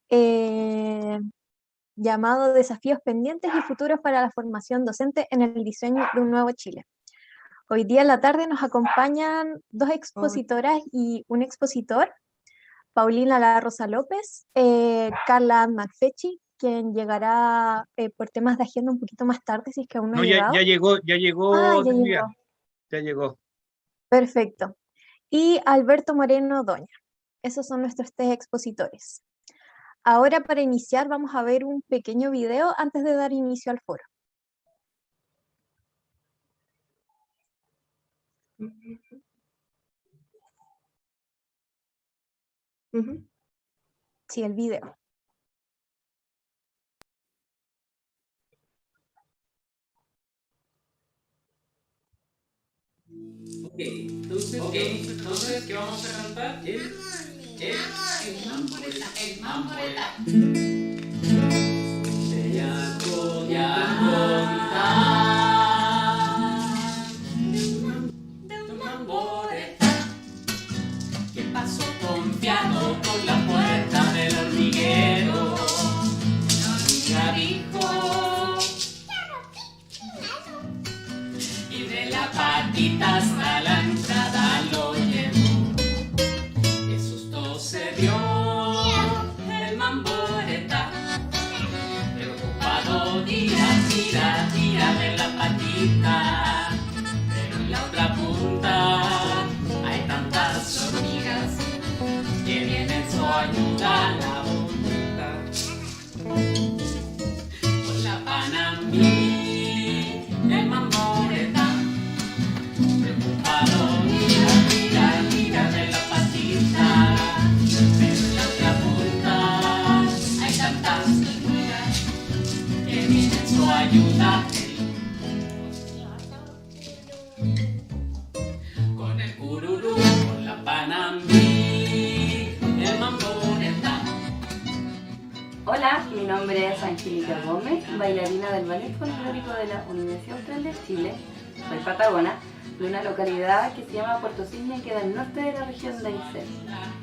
eh, llamado Desafíos pendientes y futuros para la formación docente en el diseño de un nuevo Chile. Hoy día en la tarde nos acompañan dos expositoras y un expositor, Paulina La Rosa López, Carla Macfechi, quien llegará por temas de agenda un poquito más tarde, si es que aún no ha llegado. Ya llegó, ya llegó. Ya llegó. Perfecto. Y Alberto Moreno Doña. Esos son nuestros tres expositores. Ahora, para iniciar, vamos a ver un pequeño video antes de dar inicio al foro. Sí, el video. Entonces, ¿qué vamos a cantar? El mamboreta. Ya de un mamboreta que pasó confiado por la puerta del hormiguero. Ya dijo y de la patita hasta la entrada lo llevó. Qué susto se dio el mamboreta, preocupado tira de la patita, pero en la otra punta hay tantas hormigas que vienen su ayuda a la voluntad. Con la panamí el mamboreta, preocupado tira de la patita, pero en la otra punta hay tantas hormigas que vienen su ayuda. Con el cururú, con la panamí, el mamboreta. Hola, mi nombre es Angélica Gómez, bailarina del Ballet Folclórico de la Universidad Austral de Chile. Soy patagona, de una localidad que se llama Puerto Cisne, que queda al norte de la región de Aysén.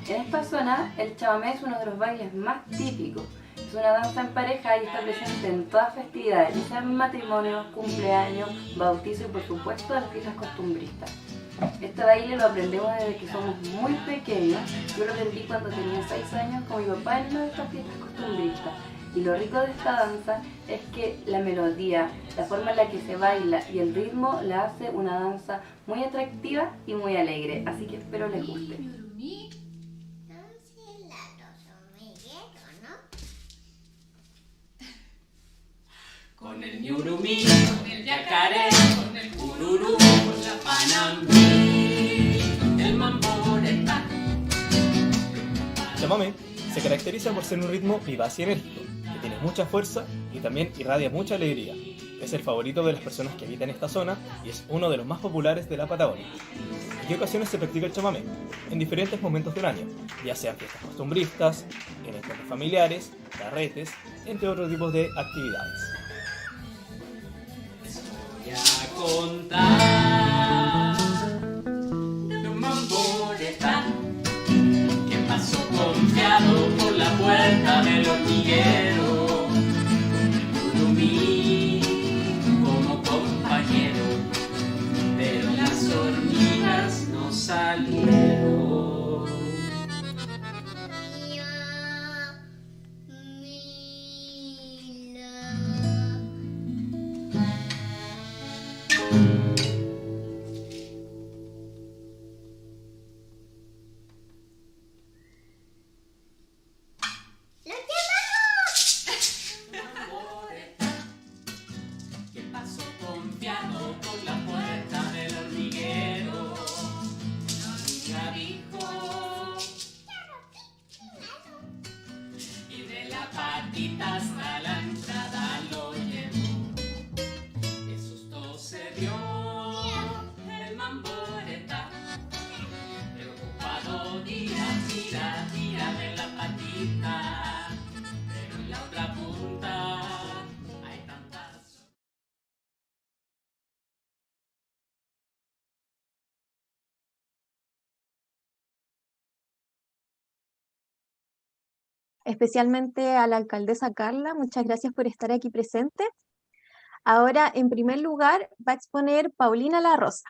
En esta zona, el chamamé es uno de los bailes más típicos. Es una danza en pareja y está presente en todas festividades, ya sean matrimonios, cumpleaños, bautizo y por supuesto las fiestas costumbristas. Este baile lo aprendemos desde que somos muy pequeños. Yo lo aprendí cuando tenía 6 años con mi papá en una de estas fiestas costumbristas. Y lo rico de esta danza es que la melodía, la forma en la que se baila y el ritmo la hace una danza muy atractiva y muy alegre. Así que espero les guste. Con el ñurumí, con el yacaré, con el cururú, con la panamí, el mamboreta. El chamamé se caracteriza por ser un ritmo vivaz y enérgico, que tiene mucha fuerza y también irradia mucha alegría. Es el favorito de las personas que habitan esta zona y es uno de los más populares de la Patagonia. ¿En qué ocasiones se practica el chamamé? En diferentes momentos del año, ya sean fiestas costumbristas, en encuentros familiares, carretes, entre otros tipos de actividades. Voy a contar de un mamboreta que pasó confiado por la puerta del hormiguero, con el curumí como compañero, pero las hormigas no salieron. especialmente a la alcaldesa Carla. Muchas gracias por estar aquí presente. Ahora, en primer lugar, va a exponer Paulina La Rosa.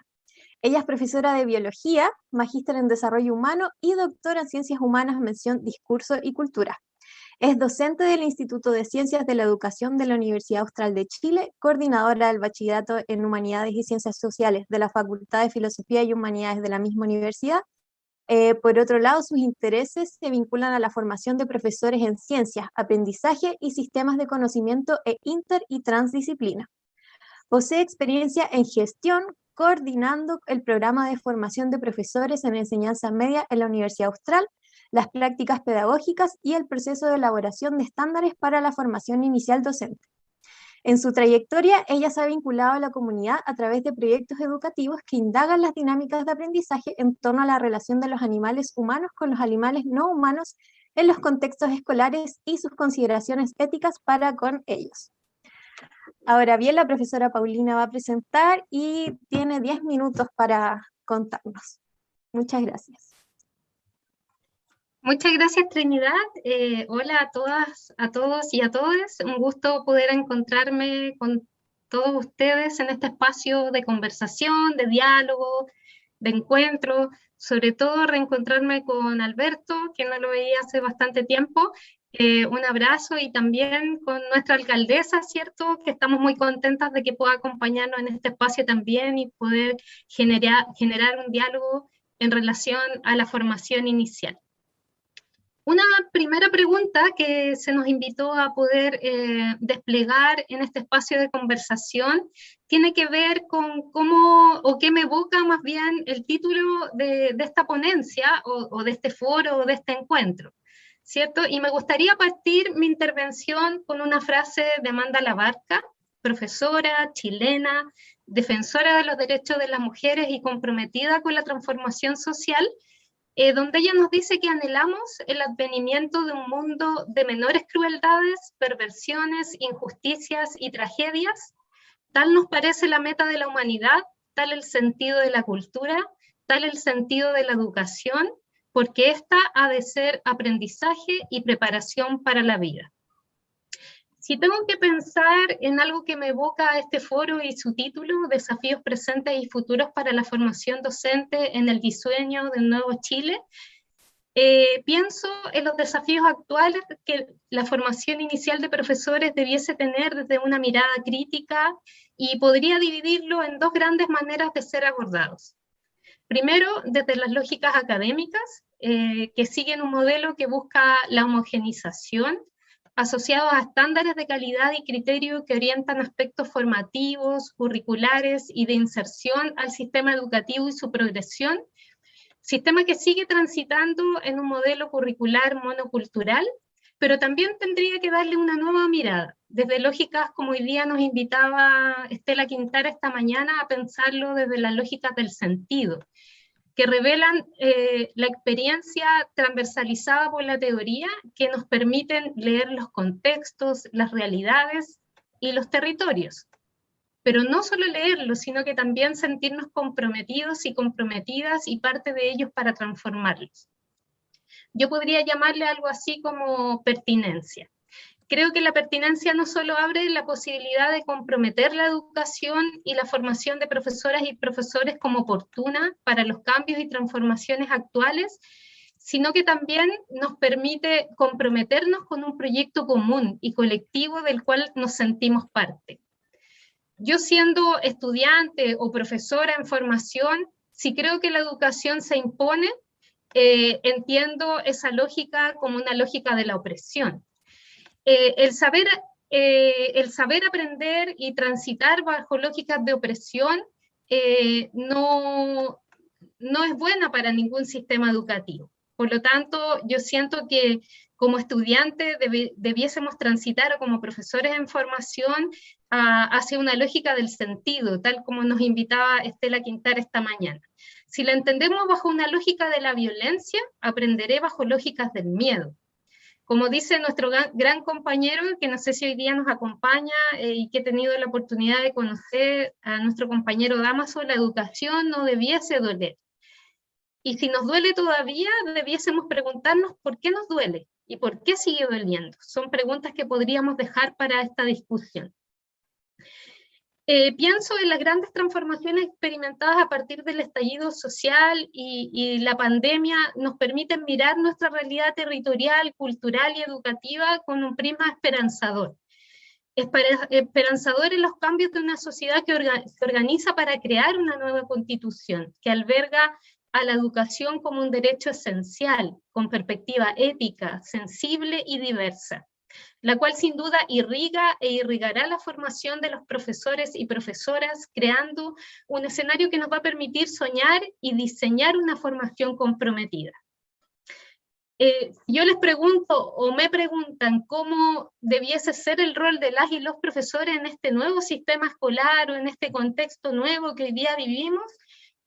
Ella es profesora de Biología, magíster en Desarrollo Humano y doctora en Ciencias Humanas, mención Discurso y Cultura. Es docente del Instituto de Ciencias de la Educación de la Universidad Austral de Chile, coordinadora del Bachillerato en Humanidades y Ciencias Sociales de la Facultad de Filosofía y Humanidades de la misma universidad. Por otro lado, sus intereses se vinculan a la formación de profesores en ciencias, aprendizaje y sistemas de conocimiento inter- y transdisciplina. Posee experiencia en gestión, coordinando el programa de formación de profesores en enseñanza media en la Universidad Austral, las prácticas pedagógicas y el proceso de elaboración de estándares para la formación inicial docente. En su trayectoria, ella se ha vinculado a la comunidad a través de proyectos educativos que indagan las dinámicas de aprendizaje en torno a la relación de los animales humanos con los animales no humanos en los contextos escolares y sus consideraciones éticas para con ellos. Ahora bien, la profesora Paulina va a presentar y tiene 10 minutos para contarnos. Muchas gracias. Muchas gracias, Trinidad. Hola a todas, a todos y a todas. Un gusto poder encontrarme con todos ustedes en este espacio de conversación, de diálogo, de encuentro. Sobre todo reencontrarme con Alberto, que no lo veía hace bastante tiempo. Un abrazo, y también con nuestra alcaldesa, ¿cierto? Que estamos muy contentas de que pueda acompañarnos en este espacio también y poder generar un diálogo en relación a la formación inicial. Una primera pregunta que se nos invitó a poder desplegar en este espacio de conversación tiene que ver con cómo, o qué me evoca más bien el título de esta ponencia, o de este foro, o de este encuentro, ¿cierto? Y me gustaría partir mi intervención con una frase de Amanda Labarca, profesora chilena, defensora de los derechos de las mujeres y comprometida con la transformación social, donde ella nos dice que anhelamos el advenimiento de un mundo de menores crueldades, perversiones, injusticias y tragedias. Tal nos parece la meta de la humanidad, tal el sentido de la cultura, tal el sentido de la educación, porque esta ha de ser aprendizaje y preparación para la vida. Si tengo que pensar en algo que me evoca este foro y su título, Desafíos presentes y futuros para la formación docente en el diseño del nuevo Chile, pienso en los desafíos actuales que la formación inicial de profesores debiese tener desde una mirada crítica, y podría dividirlo en dos grandes maneras de ser abordados. Primero, desde las lógicas académicas, que siguen un modelo que busca la homogenización, asociados a estándares de calidad y criterio que orientan aspectos formativos, curriculares y de inserción al sistema educativo y su progresión, sistema que sigue transitando en un modelo curricular monocultural, pero también tendría que darle una nueva mirada, desde lógicas como hoy día nos invitaba Estela Quintana esta mañana a pensarlo desde las lógicas del sentido, que revelan la experiencia transversalizada por la teoría, que nos permiten leer los contextos, las realidades y los territorios. Pero no solo leerlos, sino que también sentirnos comprometidos y comprometidas y parte de ellos para transformarlos. Yo podría llamarle algo así como pertinencia. Creo que la pertinencia no solo abre la posibilidad de comprometer la educación y la formación de profesoras y profesores como oportuna para los cambios y transformaciones actuales, sino que también nos permite comprometernos con un proyecto común y colectivo del cual nos sentimos parte. Yo, siendo estudiante o profesora en formación, si creo que la educación se impone, entiendo esa lógica como una lógica de la opresión. El saber aprender y transitar bajo lógicas de opresión no es buena para ningún sistema educativo. Por lo tanto, yo siento que como estudiantes debiésemos transitar, o como profesores en formación, hacia una lógica del sentido, tal como nos invitaba Estela Quintana esta mañana. Si la entendemos bajo una lógica de la violencia, aprenderé bajo lógicas del miedo. Como dice nuestro gran compañero, que no sé si hoy día nos acompaña y que he tenido la oportunidad de conocer a nuestro compañero Dámaso, la educación no debiese doler. Y si nos duele todavía, debiésemos preguntarnos por qué nos duele, ¿Y por qué sigue doliendo? Son preguntas que podríamos dejar para esta discusión. Pienso en las grandes transformaciones experimentadas a partir del estallido social y la pandemia nos permiten mirar nuestra realidad territorial, cultural y educativa con un prisma esperanzador. Esperanzador en los cambios de una sociedad que se organiza para crear una nueva constitución, que alberga a la educación como un derecho esencial, con perspectiva ética, sensible y diversa, la cual sin duda irriga e irrigará la formación de los profesores y profesoras, creando un escenario que nos va a permitir soñar y diseñar una formación comprometida. Yo les pregunto o me preguntan cómo debiese ser el rol de las y los profesores en este nuevo sistema escolar o en este contexto nuevo que hoy día vivimos,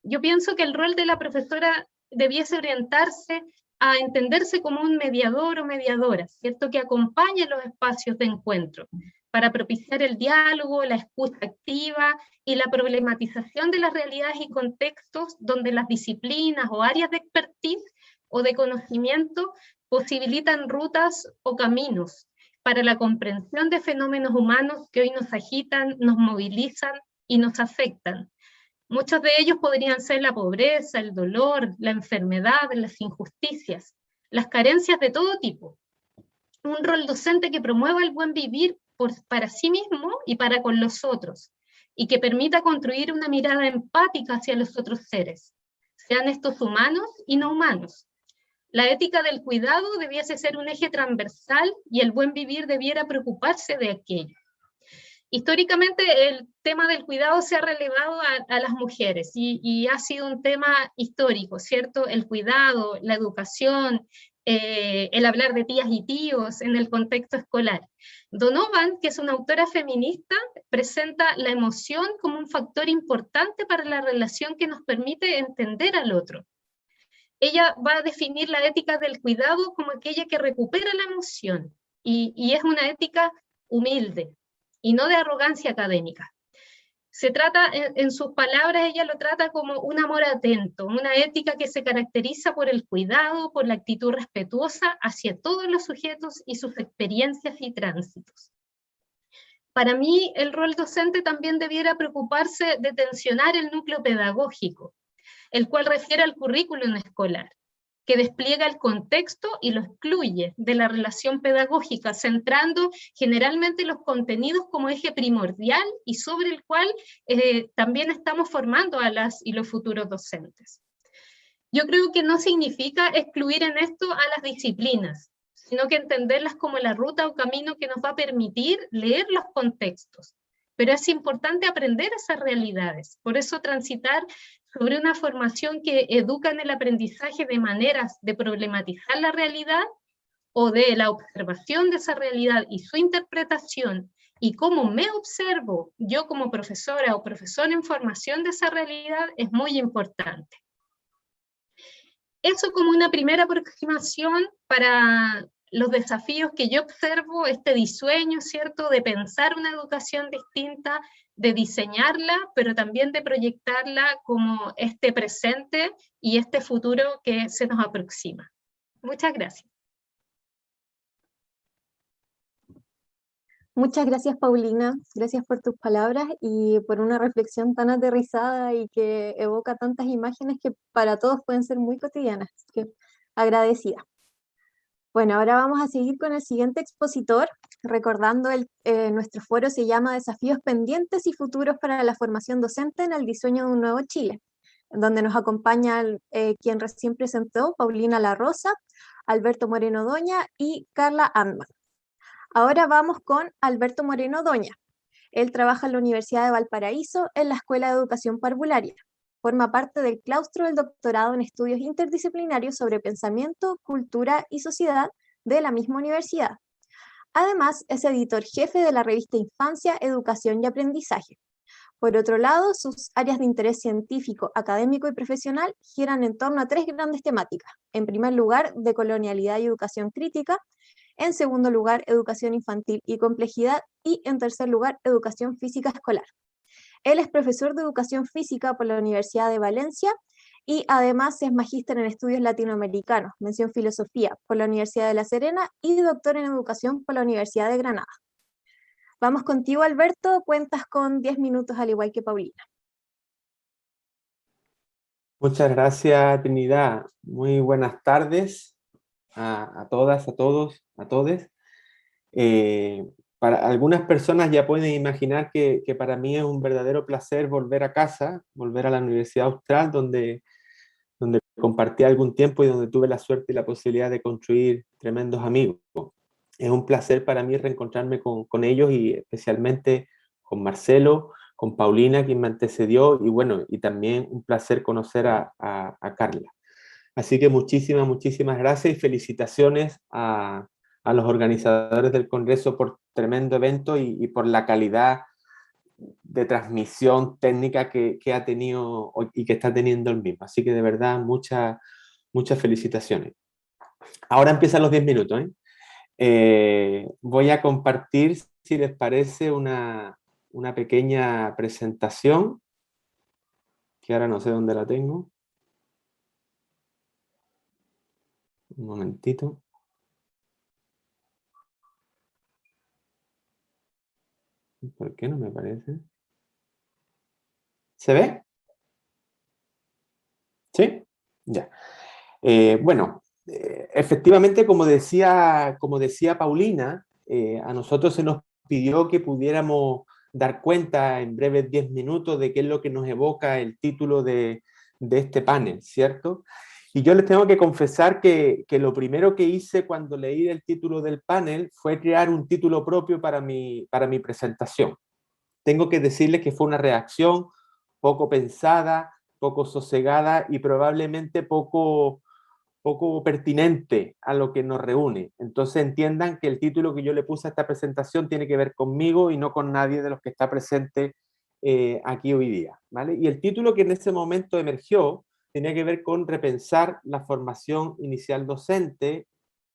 yo pienso que el rol de la profesora debiese orientarse a entenderse como un mediador o mediadora, ¿cierto? Que acompañe los espacios de encuentro para propiciar el diálogo, la escucha activa y la problematización de las realidades y contextos donde las disciplinas o áreas de expertise o de conocimiento posibilitan rutas o caminos para la comprensión de fenómenos humanos que hoy nos agitan, nos movilizan y nos afectan. Muchos de ellos podrían ser la pobreza, el dolor, la enfermedad, las injusticias, las carencias de todo tipo. Un rol docente que promueva el buen vivir para sí mismo y para con los otros, y que permita construir una mirada empática hacia los otros seres, sean estos humanos y no humanos. La ética del cuidado debiese ser un eje transversal y el buen vivir debiera preocuparse de aquello. Históricamente el tema del cuidado se ha relevado a las mujeres y ha sido un tema histórico, ¿cierto? El cuidado, la educación, el hablar de tías y tíos en el contexto escolar. Donovan, que es una autora feminista, presenta la emoción como un factor importante para la relación que nos permite entender al otro. Ella va a definir la ética del cuidado como aquella que recupera la emoción y es una ética humilde y no de arrogancia académica. Se trata, en sus palabras, ella lo trata como un amor atento, una ética que se caracteriza por el cuidado, por la actitud respetuosa hacia todos los sujetos y sus experiencias y tránsitos. Para mí, el rol docente también debiera preocuparse de tensionar el núcleo pedagógico, el cual refiere al currículum escolar, que despliega el contexto y lo excluye de la relación pedagógica, centrando generalmente los contenidos como eje primordial y sobre el cual también estamos formando a las y los futuros docentes. Yo creo que no significa excluir en esto a las disciplinas, sino que entenderlas como la ruta o camino que nos va a permitir leer los contextos. Pero es importante aprender esas realidades, por eso transitar sobre una formación que educa en el aprendizaje de maneras de problematizar la realidad o de la observación de esa realidad y su interpretación y cómo me observo yo como profesora o profesor en formación de esa realidad es muy importante. Eso como una primera aproximación para los desafíos que yo observo, este disueño, ¿cierto?, de pensar una educación distinta, de diseñarla, pero también de proyectarla como este presente y este futuro que se nos aproxima. Muchas gracias. Muchas gracias, Paulina. Gracias por tus palabras y por una reflexión tan aterrizada y que evoca tantas imágenes que para todos pueden ser muy cotidianas. Así que agradecida. Bueno, ahora vamos a seguir con el siguiente expositor, recordando nuestro foro se llama Desafíos pendientes y futuros para la formación docente en el diseño de un nuevo Chile, donde nos acompaña quien recién presentó, Paulina La Rosa, Alberto Moreno Doña y Carla Andman. Ahora vamos con Alberto Moreno Doña. Él trabaja en la Universidad de Valparaíso en la Escuela de Educación Parvularia. Forma parte del claustro del doctorado en estudios interdisciplinarios sobre pensamiento, cultura y sociedad de la misma universidad. Además, es editor jefe de la revista Infancia, Educación y Aprendizaje. Por otro lado, sus áreas de interés científico, académico y profesional giran en torno a 3 grandes temáticas. En primer lugar, decolonialidad y educación crítica. En segundo lugar, educación infantil y complejidad. Y en tercer lugar, educación física escolar. Él es profesor de educación física por la Universidad de Valencia y además es magíster en estudios latinoamericanos, mención filosofía por la Universidad de La Serena y doctor en educación por la Universidad de Granada. Vamos contigo, Alberto, cuentas con 10 minutos al igual que Paulina. Muchas gracias, Trinidad. Muy buenas tardes a todas, a todos, a todes. Para algunas personas ya pueden imaginar que para mí es un verdadero placer volver a casa, volver a la Universidad Austral, donde compartí algún tiempo y donde tuve la suerte y la posibilidad de construir tremendos amigos. Es un placer para mí reencontrarme con ellos y especialmente con Marcelo, con Paulina, quien me antecedió, y bueno, y también un placer conocer a Carla. Así que muchísimas gracias y felicitaciones a los organizadores del Congreso por tremendo evento y por la calidad de transmisión técnica que ha tenido y que está teniendo el mismo. Así que de verdad, muchas felicitaciones. Ahora empiezan los 10 minutos, voy a compartir, si les parece, una pequeña presentación, que ahora no sé dónde la tengo. Un momentito. ¿Por qué no me parece? ¿Se ve? ¿Sí? Ya. Bueno, efectivamente, como decía Paulina, a nosotros se nos pidió que pudiéramos dar cuenta en breves 10 minutos de qué es lo que nos evoca el título de este panel, ¿cierto? Y yo les tengo que confesar que lo primero que hice cuando leí el título del panel fue crear un título propio para mi presentación. Tengo que decirles que fue una reacción poco pensada, poco sosegada y probablemente poco pertinente a lo que nos reúne. Entonces entiendan que el título que yo le puse a esta presentación tiene que ver conmigo y no con nadie de los que está presente aquí hoy día, ¿vale? Y el título que en ese momento emergió tenía que ver con repensar la formación inicial docente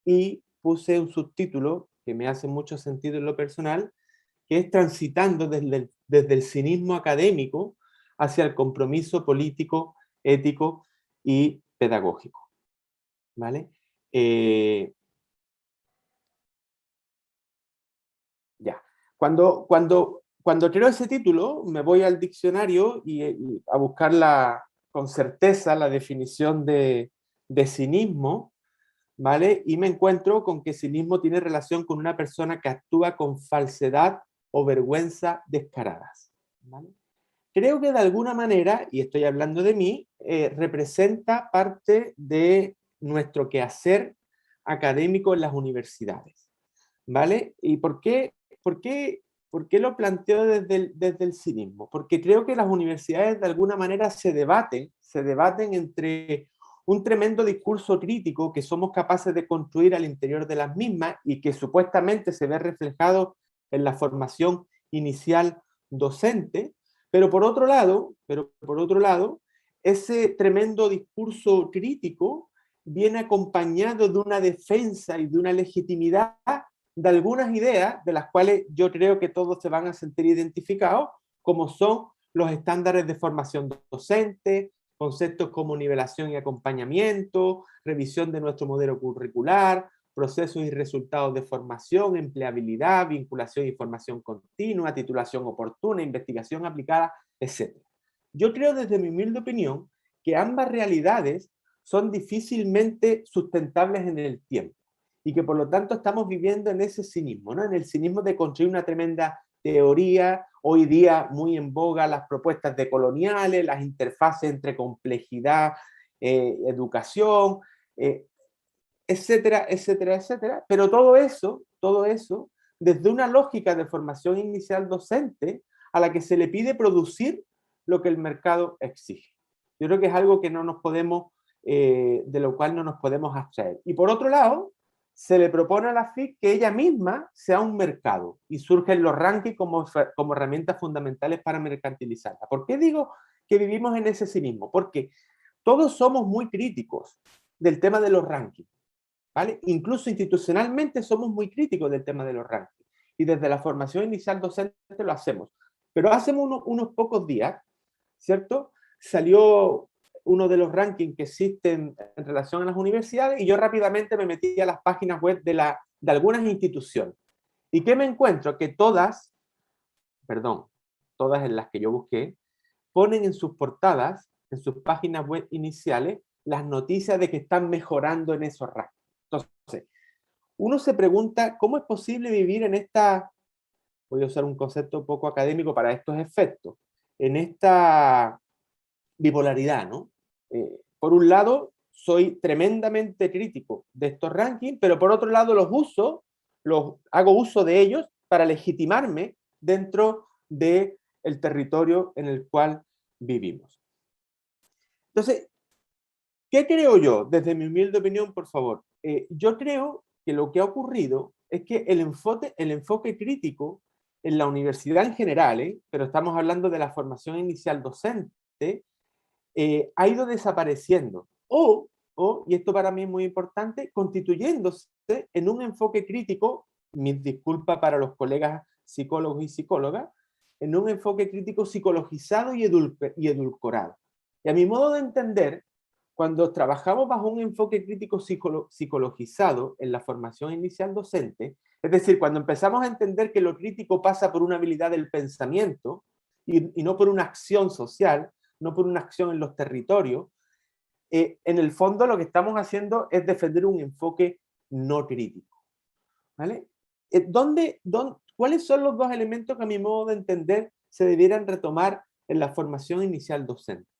y puse un subtítulo que me hace mucho sentido en lo personal, que es transitando desde el cinismo académico hacia el compromiso político, ético y pedagógico. ¿Vale? Ya. Cuando creo ese título, me voy al diccionario y a buscar con certeza la definición de cinismo, ¿vale? Y me encuentro con que cinismo tiene relación con una persona que actúa con falsedad o vergüenza descaradas, ¿vale? Creo que de alguna manera, y estoy hablando de mí, representa parte de nuestro quehacer académico en las universidades, ¿vale? ¿Y por qué lo planteo desde el cinismo? Porque creo que las universidades de alguna manera se debaten entre un tremendo discurso crítico que somos capaces de construir al interior de las mismas y que supuestamente se ve reflejado en la formación inicial docente, pero por otro lado, ese tremendo discurso crítico viene acompañado de una defensa y de una legitimidad de algunas ideas de las cuales yo creo que todos se van a sentir identificados, como son los estándares de formación docente, conceptos como nivelación y acompañamiento, revisión de nuestro modelo curricular, procesos y resultados de formación, empleabilidad, vinculación y formación continua, titulación oportuna, investigación aplicada, etc. Yo creo, desde mi humilde opinión, que ambas realidades son difícilmente sustentables en el tiempo y que por lo tanto estamos viviendo en ese cinismo, ¿no? En el cinismo de construir una tremenda teoría, hoy día muy en boga las propuestas decoloniales, las interfaces entre complejidad, educación, etcétera, pero todo eso, desde una lógica de formación inicial docente a la que se le pide producir lo que el mercado exige. Yo creo que es algo que no nos podemos, de lo cual no nos podemos abstraer. Y por otro lado, se le propone a la FIC que ella misma sea un mercado y surgen los rankings como herramientas fundamentales para mercantilizarla. ¿Por qué digo que vivimos en ese cinismo? Porque todos somos muy críticos del tema de los rankings, ¿vale? Incluso institucionalmente somos muy críticos del tema de los rankings y desde la formación inicial docente lo hacemos. Pero hace unos pocos días, ¿cierto? Salió uno de los rankings que existen en relación a las universidades y yo rápidamente me metí a las páginas web de algunas instituciones. ¿Y qué me encuentro? Que todas en las que yo busqué, ponen en sus portadas, en sus páginas web iniciales, las noticias de que están mejorando en esos rankings. Entonces, uno se pregunta, ¿cómo es posible vivir en esta, voy a usar un concepto poco académico para estos efectos, en esta bipolaridad, ¿no? Por un lado, soy tremendamente crítico de estos rankings, pero por otro lado hago uso de ellos para legitimarme dentro del territorio en el cual vivimos. Entonces, ¿qué creo yo? Desde mi humilde opinión, por favor. Yo creo que lo que ha ocurrido es que el enfoque crítico en la universidad en general, pero estamos hablando de la formación inicial docente, ha ido desapareciendo y esto para mí es muy importante, constituyéndose en un enfoque crítico, mis disculpas para los colegas psicólogos y psicólogas, en un enfoque crítico psicologizado y edulcorado. Y a mi modo de entender, cuando trabajamos bajo un enfoque crítico psicologizado en la formación inicial docente, es decir, cuando empezamos a entender que lo crítico pasa por una habilidad del pensamiento y no por una acción social, no por una acción en los territorios, en el fondo lo que estamos haciendo es defender un enfoque no crítico. ¿Vale? ¿Cuáles son los dos elementos que a mi modo de entender se debieran retomar en la formación inicial docente?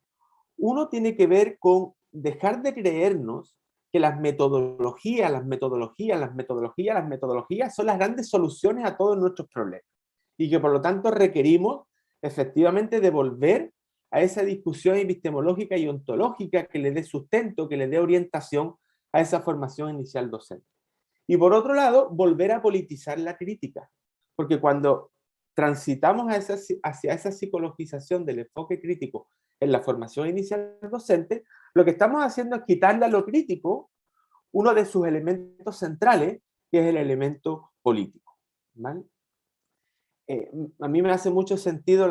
Uno tiene que ver con dejar de creernos que las metodologías son las grandes soluciones a todos nuestros problemas y que por lo tanto requerimos efectivamente de volver a esa discusión epistemológica y ontológica que le dé sustento, que le dé orientación a esa formación inicial docente. Y por otro lado, volver a politizar la crítica, porque cuando transitamos hacia esa psicologización del enfoque crítico en la formación inicial docente, lo que estamos haciendo es quitarle a lo crítico uno de sus elementos centrales, que es el elemento político. ¿Vale? A mí me hace mucho sentido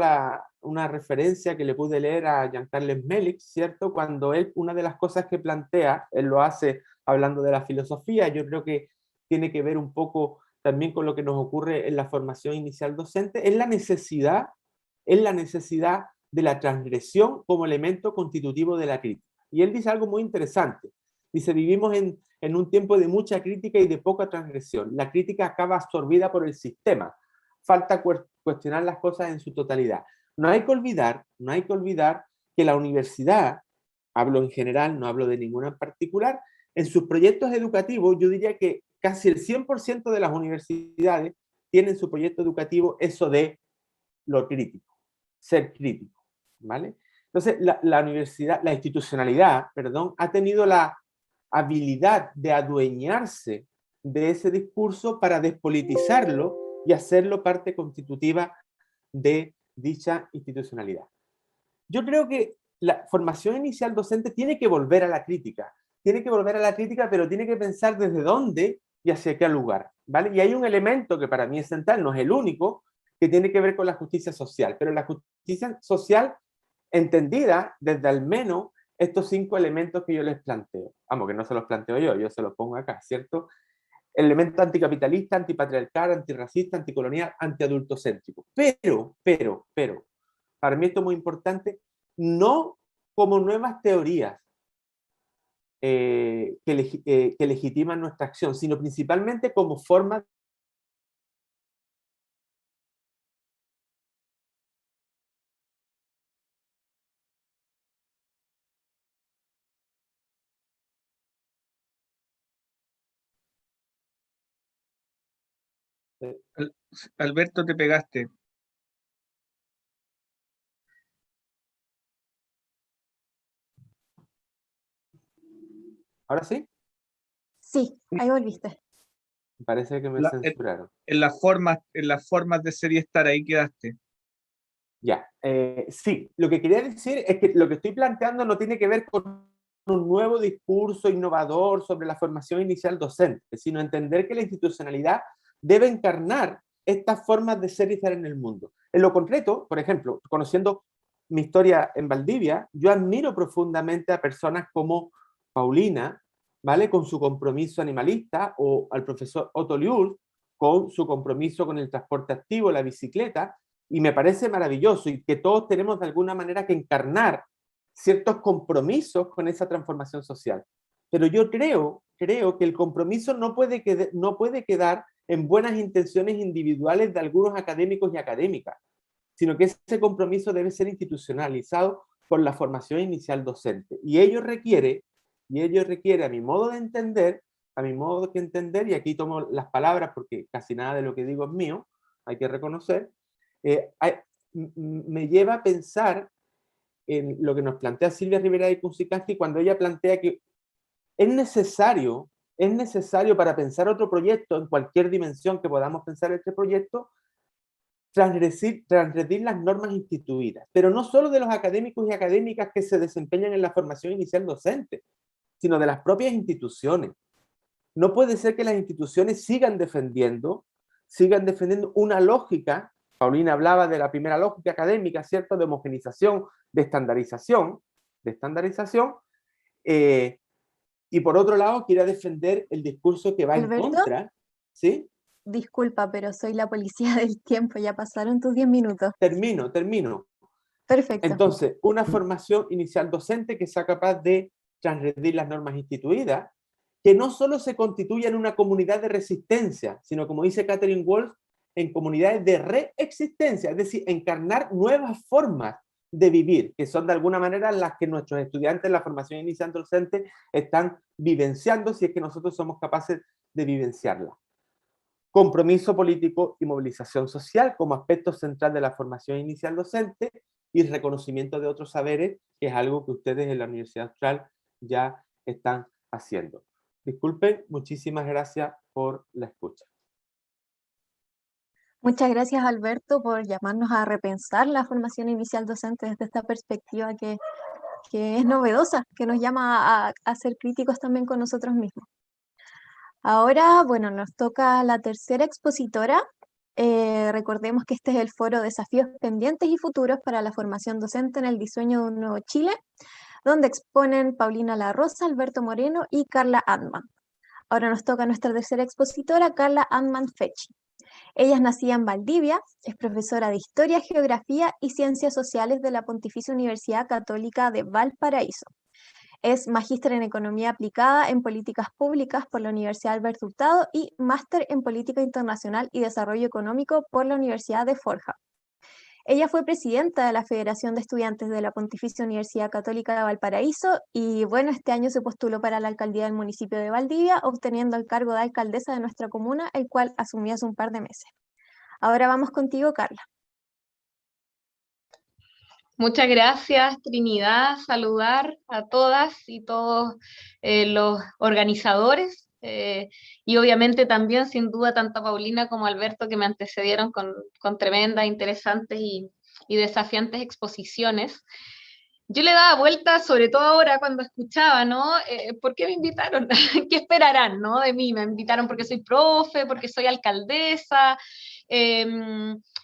una referencia que le pude leer a Jean-Carles Mélix, ¿cierto? Cuando él, una de las cosas que plantea, él lo hace hablando de la filosofía, yo creo que tiene que ver un poco también con lo que nos ocurre en la formación inicial docente, es la necesidad de la transgresión como elemento constitutivo de la crítica. Y él dice algo muy interesante. Dice, vivimos en un tiempo de mucha crítica y de poca transgresión. La crítica acaba absorbida por el sistema. Falta cuestionar las cosas en su totalidad. No hay que olvidar que la universidad, hablo en general, no hablo de ninguna en particular, en sus proyectos educativos, yo diría que casi el 100% de las universidades tienen en su proyecto educativo eso de lo crítico, ser crítico, ¿vale? Entonces, la institucionalidad, ha tenido la habilidad de adueñarse de ese discurso para despolitizarlo y hacerlo parte constitutiva de dicha institucionalidad. Yo creo que la formación inicial docente tiene que volver a la crítica, pero tiene que pensar desde dónde y hacia qué lugar, ¿vale? Y hay un elemento que para mí es central, no es el único, que tiene que ver con la justicia social, pero la justicia social entendida desde al menos estos 5 elementos que yo les planteo. Vamos, que no se los planteo yo se los pongo acá, ¿cierto? El elemento anticapitalista, antipatriarcal, antirracista, anticolonial, antiadultocéntrico. Pero, para mí esto es muy importante, no como nuevas teorías que legitiman nuestra acción, sino principalmente como formas Alberto, te pegaste. ¿Ahora sí? Sí, ahí volviste. Parece que me censuraron. En las formas de ser y estar, ahí quedaste. Ya, sí, lo que quería decir es que lo que estoy planteando no tiene que ver con un nuevo discurso innovador sobre la formación inicial docente, sino entender que la institucionalidad debe encarnar estas formas de ser y estar en el mundo. En lo concreto, por ejemplo, conociendo mi historia en Valdivia, yo admiro profundamente a personas como Paulina, ¿vale? Con su compromiso animalista, o al profesor Otto Liul, con su compromiso con el transporte activo, la bicicleta, y me parece maravilloso, y que todos tenemos de alguna manera que encarnar ciertos compromisos con esa transformación social. Pero yo creo que el compromiso no puede quedar en buenas intenciones individuales de algunos académicos y académicas, sino que ese compromiso debe ser institucionalizado por la formación inicial docente. Y ello requiere, a mi modo de entender, y aquí tomo las palabras porque casi nada de lo que digo es mío, hay que reconocer, me lleva a pensar en lo que nos plantea Silvia Rivera de Kusikowski cuando ella plantea que es necesario para pensar otro proyecto en cualquier dimensión que podamos pensar este proyecto, transgredir las normas instituidas, pero no solo de los académicos y académicas que se desempeñan en la formación inicial docente, sino de las propias instituciones. No puede ser que las instituciones sigan defendiendo una lógica. Paulina hablaba de la primera lógica académica, ¿cierto? De homogenización, de estandarización, y por otro lado quiera defender el discurso que va Alberto, en contra. ¿Sí? Disculpa, pero soy la policía del tiempo, ya pasaron tus 10 minutos. Termino. Perfecto. Entonces, una formación inicial docente que sea capaz de transgredir las normas instituidas, que no solo se constituya en una comunidad de resistencia, sino, como dice Catherine Wolf, en comunidades de reexistencia, es decir, encarnar nuevas formas de vivir, que son de alguna manera las que nuestros estudiantes en la formación inicial docente están vivenciando, si es que nosotros somos capaces de vivenciarla. Compromiso político y movilización social como aspecto central de la formación inicial docente, y reconocimiento de otros saberes, que es algo que ustedes en la Universidad Austral ya están haciendo. Disculpen, muchísimas gracias por la escucha. Muchas gracias, Alberto, por llamarnos a repensar la formación inicial docente desde esta perspectiva que es novedosa, que nos llama a ser críticos también con nosotros mismos. Ahora, bueno, nos toca la tercera expositora. Recordemos que este es el foro Desafíos Pendientes y Futuros para la Formación Docente en el Diseño de un Nuevo Chile, donde exponen Paulina La Rosa, Alberto Moreno y Carla Antman. Ahora nos toca nuestra tercera expositora, Carla Antman Fechi. Ella es nacida en Valdivia, es profesora de Historia, Geografía y Ciencias Sociales de la Pontificia Universidad Católica de Valparaíso. Es magíster en Economía Aplicada en Políticas Públicas por la Universidad Alberto Hurtado y máster en Política Internacional y Desarrollo Económico por la Universidad de Forja. Ella fue presidenta de la Federación de Estudiantes de la Pontificia Universidad Católica de Valparaíso y bueno, este año se postuló para la alcaldía del municipio de Valdivia, obteniendo el cargo de alcaldesa de nuestra comuna, el cual asumió hace un par de meses. Ahora vamos contigo, Carla. Muchas gracias, Trinidad. Saludar a todas y todos los organizadores y obviamente también, sin duda, tanto a Paulina como a Alberto que me antecedieron con tremendas, interesantes y desafiantes exposiciones. Yo le daba vuelta, sobre todo ahora cuando escuchaba, ¿no? ¿Por qué me invitaron? ¿Qué esperarán, no? De mí, me invitaron porque soy profe, porque soy alcaldesa,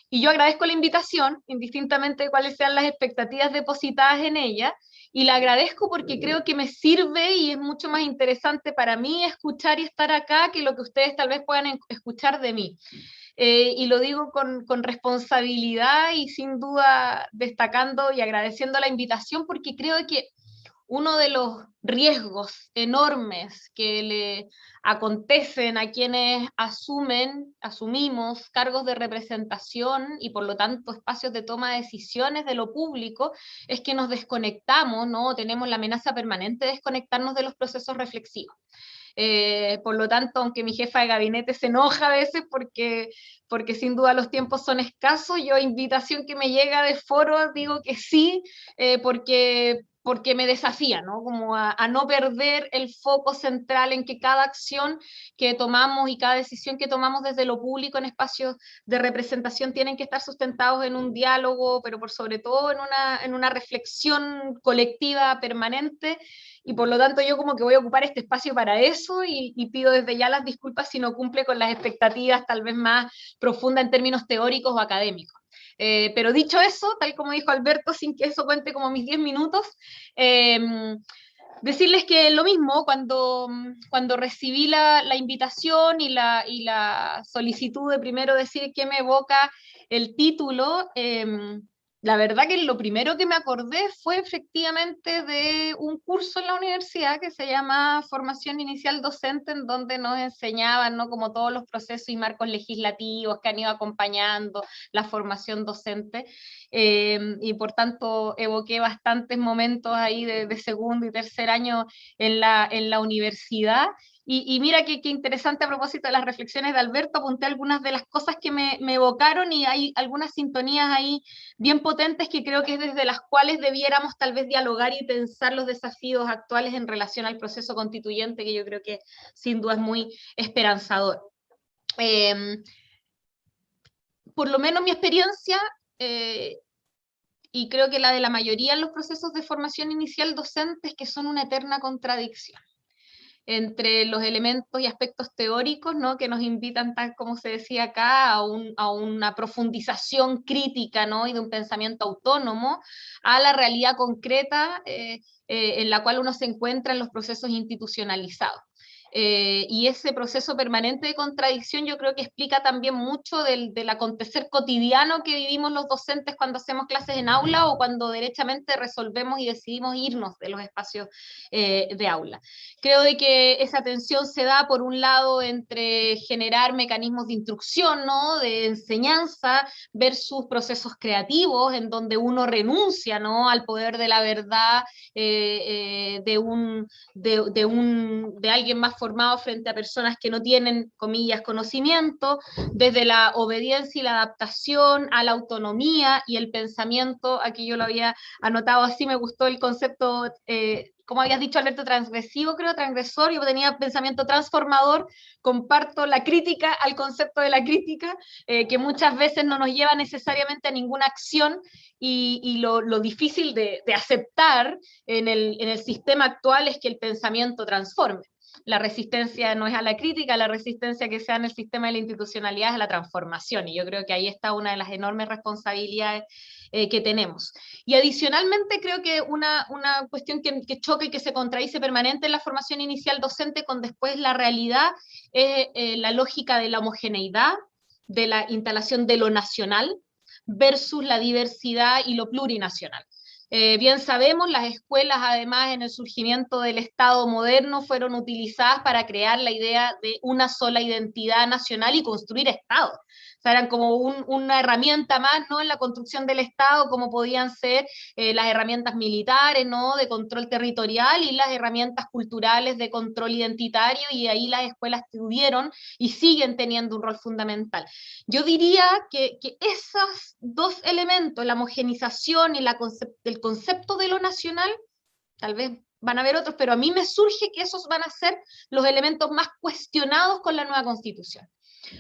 y yo agradezco la invitación, indistintamente de cuáles sean las expectativas depositadas en ella, y la agradezco porque creo que me sirve y es mucho más interesante para mí escuchar y estar acá que lo que ustedes tal vez puedan escuchar de mí. Y lo digo con responsabilidad y sin duda destacando y agradeciendo la invitación porque creo que uno de los riesgos enormes que le acontecen a quienes asumimos cargos de representación y por lo tanto espacios de toma de decisiones de lo público, es que nos desconectamos, ¿no? Tenemos la amenaza permanente de desconectarnos de los procesos reflexivos. Por lo tanto, aunque mi jefa de gabinete se enoja a veces porque sin duda los tiempos son escasos, yo invitación que me llega de foro digo que sí, porque me desafía, ¿no? Como a no perder el foco central en que cada acción que tomamos y cada decisión que tomamos desde lo público en espacios de representación tienen que estar sustentados en un diálogo, pero por sobre todo en una reflexión colectiva permanente, y por lo tanto yo como que voy a ocupar este espacio para eso y pido desde ya las disculpas si no cumple con las expectativas tal vez más profundas en términos teóricos o académicos. Pero dicho eso, tal como dijo Alberto, sin que eso cuente como mis 10 minutos, decirles que lo mismo, cuando recibí la invitación y la solicitud de primero decir qué me evoca el título, la verdad que lo primero que me acordé fue efectivamente de un curso en la universidad que se llama Formación Inicial Docente, en donde nos enseñaban, ¿no?, como todos los procesos y marcos legislativos que han ido acompañando la formación docente, y por tanto evoqué bastantes momentos ahí de segundo y tercer año en la universidad. Y mira qué interesante, a propósito de las reflexiones de Alberto, apunté algunas de las cosas que me evocaron, y hay algunas sintonías ahí bien potentes que creo que es desde las cuales debiéramos tal vez dialogar y pensar los desafíos actuales en relación al proceso constituyente, que yo creo que sin duda es muy esperanzador. Por lo menos mi experiencia, y creo que la de la mayoría en los procesos de formación inicial docente, es que son una eterna contradicción entre los elementos y aspectos teóricos, ¿no?, que nos invitan, tal como se decía acá, a una profundización crítica, ¿no?, y de un pensamiento autónomo, a la realidad concreta en la cual uno se encuentra en los procesos institucionalizados. Y ese proceso permanente de contradicción yo creo que explica también mucho del acontecer cotidiano que vivimos los docentes cuando hacemos clases en aula o cuando derechamente resolvemos y decidimos irnos de los espacios de aula. Creo de que esa tensión se da por un lado entre generar mecanismos de instrucción, ¿no?, de enseñanza, versus procesos creativos en donde uno renuncia, ¿no?, al poder de la verdad de alguien más formado frente a personas que no tienen, comillas, conocimiento, desde la obediencia y la adaptación a la autonomía y el pensamiento. Aquí yo lo había anotado así, me gustó el concepto, como habías dicho, Alberto, transgresivo, creo, transgresor. Yo tenía pensamiento transformador. Comparto la crítica al concepto de la crítica, que muchas veces no nos lleva necesariamente a ninguna acción, y lo difícil de aceptar en el sistema actual es que el pensamiento transforme. La resistencia no es a la crítica, la resistencia que sea en el sistema de la institucionalidad es a la transformación, y yo creo que ahí está una de las enormes responsabilidades que tenemos. Y adicionalmente creo que una cuestión que choca y que se contradice permanente en la formación inicial docente con después la realidad es la lógica de la homogeneidad, de la instalación de lo nacional versus la diversidad y lo plurinacional. Bien sabemos, las escuelas, además, en el surgimiento del Estado moderno, fueron utilizadas para crear la idea de una sola identidad nacional y construir Estados. O sea, eran como una herramienta más, ¿no?, en la construcción del Estado, como podían ser las herramientas militares, ¿no?, de control territorial, y las herramientas culturales de control identitario, y ahí las escuelas tuvieron y siguen teniendo un rol fundamental. Yo diría que esos dos elementos, la homogenización y el concepto de lo nacional, tal vez van a haber otros, pero a mí me surge que esos van a ser los elementos más cuestionados con la nueva Constitución,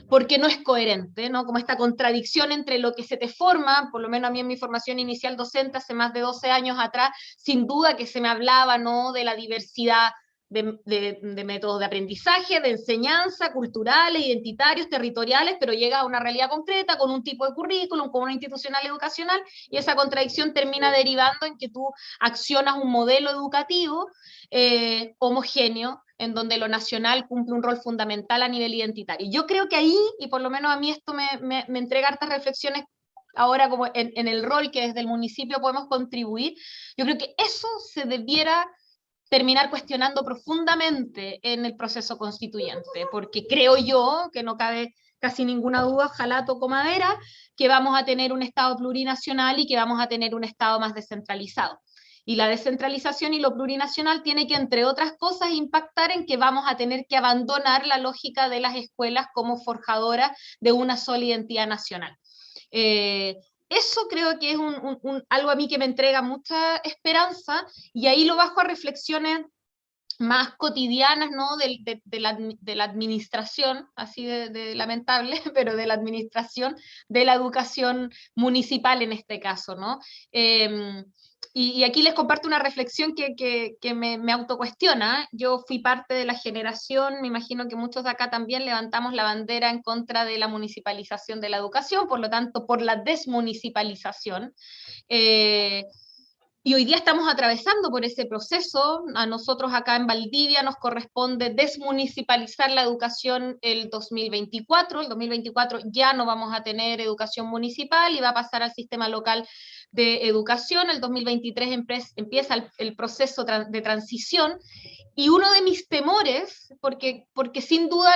porque no es coherente, ¿no?, como esta contradicción entre lo que se te forma, por lo menos a mí en mi formación inicial docente hace más de 12 años atrás, sin duda que se me hablaba, ¿no?, de la diversidad de métodos de aprendizaje, de enseñanza, culturales, identitarios, territoriales, pero llega a una realidad concreta, con un tipo de currículum, con una institucional educacional, y esa contradicción termina derivando en que tú accionas un modelo educativo homogéneo, en donde lo nacional cumple un rol fundamental a nivel identitario. Yo creo que ahí, y por lo menos a mí esto me entrega hartas reflexiones ahora como en el rol que desde el municipio podemos contribuir, yo creo que eso se debiera terminar cuestionando profundamente en el proceso constituyente, porque creo yo, que no cabe casi ninguna duda, ojalá toco madera, que vamos a tener un Estado plurinacional y que vamos a tener un Estado más descentralizado. Y la descentralización y lo plurinacional tiene que, entre otras cosas, impactar en que vamos a tener que abandonar la lógica de las escuelas como forjadoras de una sola identidad nacional. Eso creo que es algo a mí que me entrega mucha esperanza, y ahí lo bajo a reflexiones más cotidianas, ¿no? de la administración, así de lamentable, pero de la administración de la educación municipal en este caso, ¿no? Y aquí les comparto una reflexión que me autocuestiona. Yo fui parte de la generación, me imagino que muchos de acá también levantamos la bandera en contra de la municipalización de la educación, por lo tanto, por la desmunicipalización. Y hoy día estamos atravesando por ese proceso. A nosotros acá en Valdivia nos corresponde desmunicipalizar la educación el 2024. El 2024 ya no vamos a tener educación municipal y va a pasar al sistema local de educación. El 2023 empieza el proceso de transición. Y uno de mis temores, porque sin duda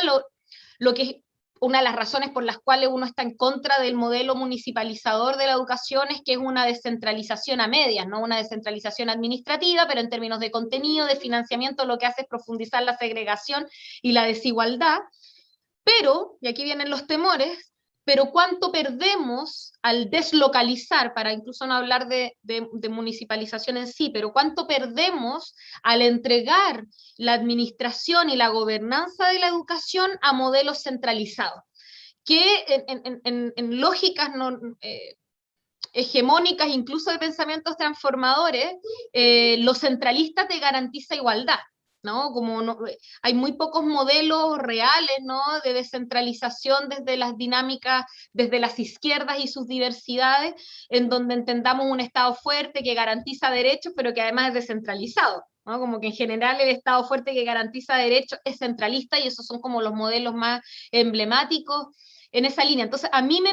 lo que una de las razones por las cuales uno está en contra del modelo municipalizador de la educación es que es una descentralización a medias, ¿no? Una descentralización administrativa, pero en términos de contenido, de financiamiento, lo que hace es profundizar la segregación y la desigualdad. Pero, y aquí vienen los temores, pero cuánto perdemos al deslocalizar, para incluso no hablar de municipalización en sí, pero cuánto perdemos al entregar la administración y la gobernanza de la educación a modelos centralizados, que en lógicas no, hegemónicas, incluso de pensamientos transformadores, lo centralista te garantiza igualdad. ¿No? Como no, hay muy pocos modelos reales, ¿no? De descentralización desde las dinámicas, desde las izquierdas y sus diversidades, en donde entendamos un Estado fuerte que garantiza derechos, pero que además es descentralizado. ¿No? Como que en general el Estado fuerte que garantiza derechos es centralista y esos son como los modelos más emblemáticos en esa línea. Entonces, a mí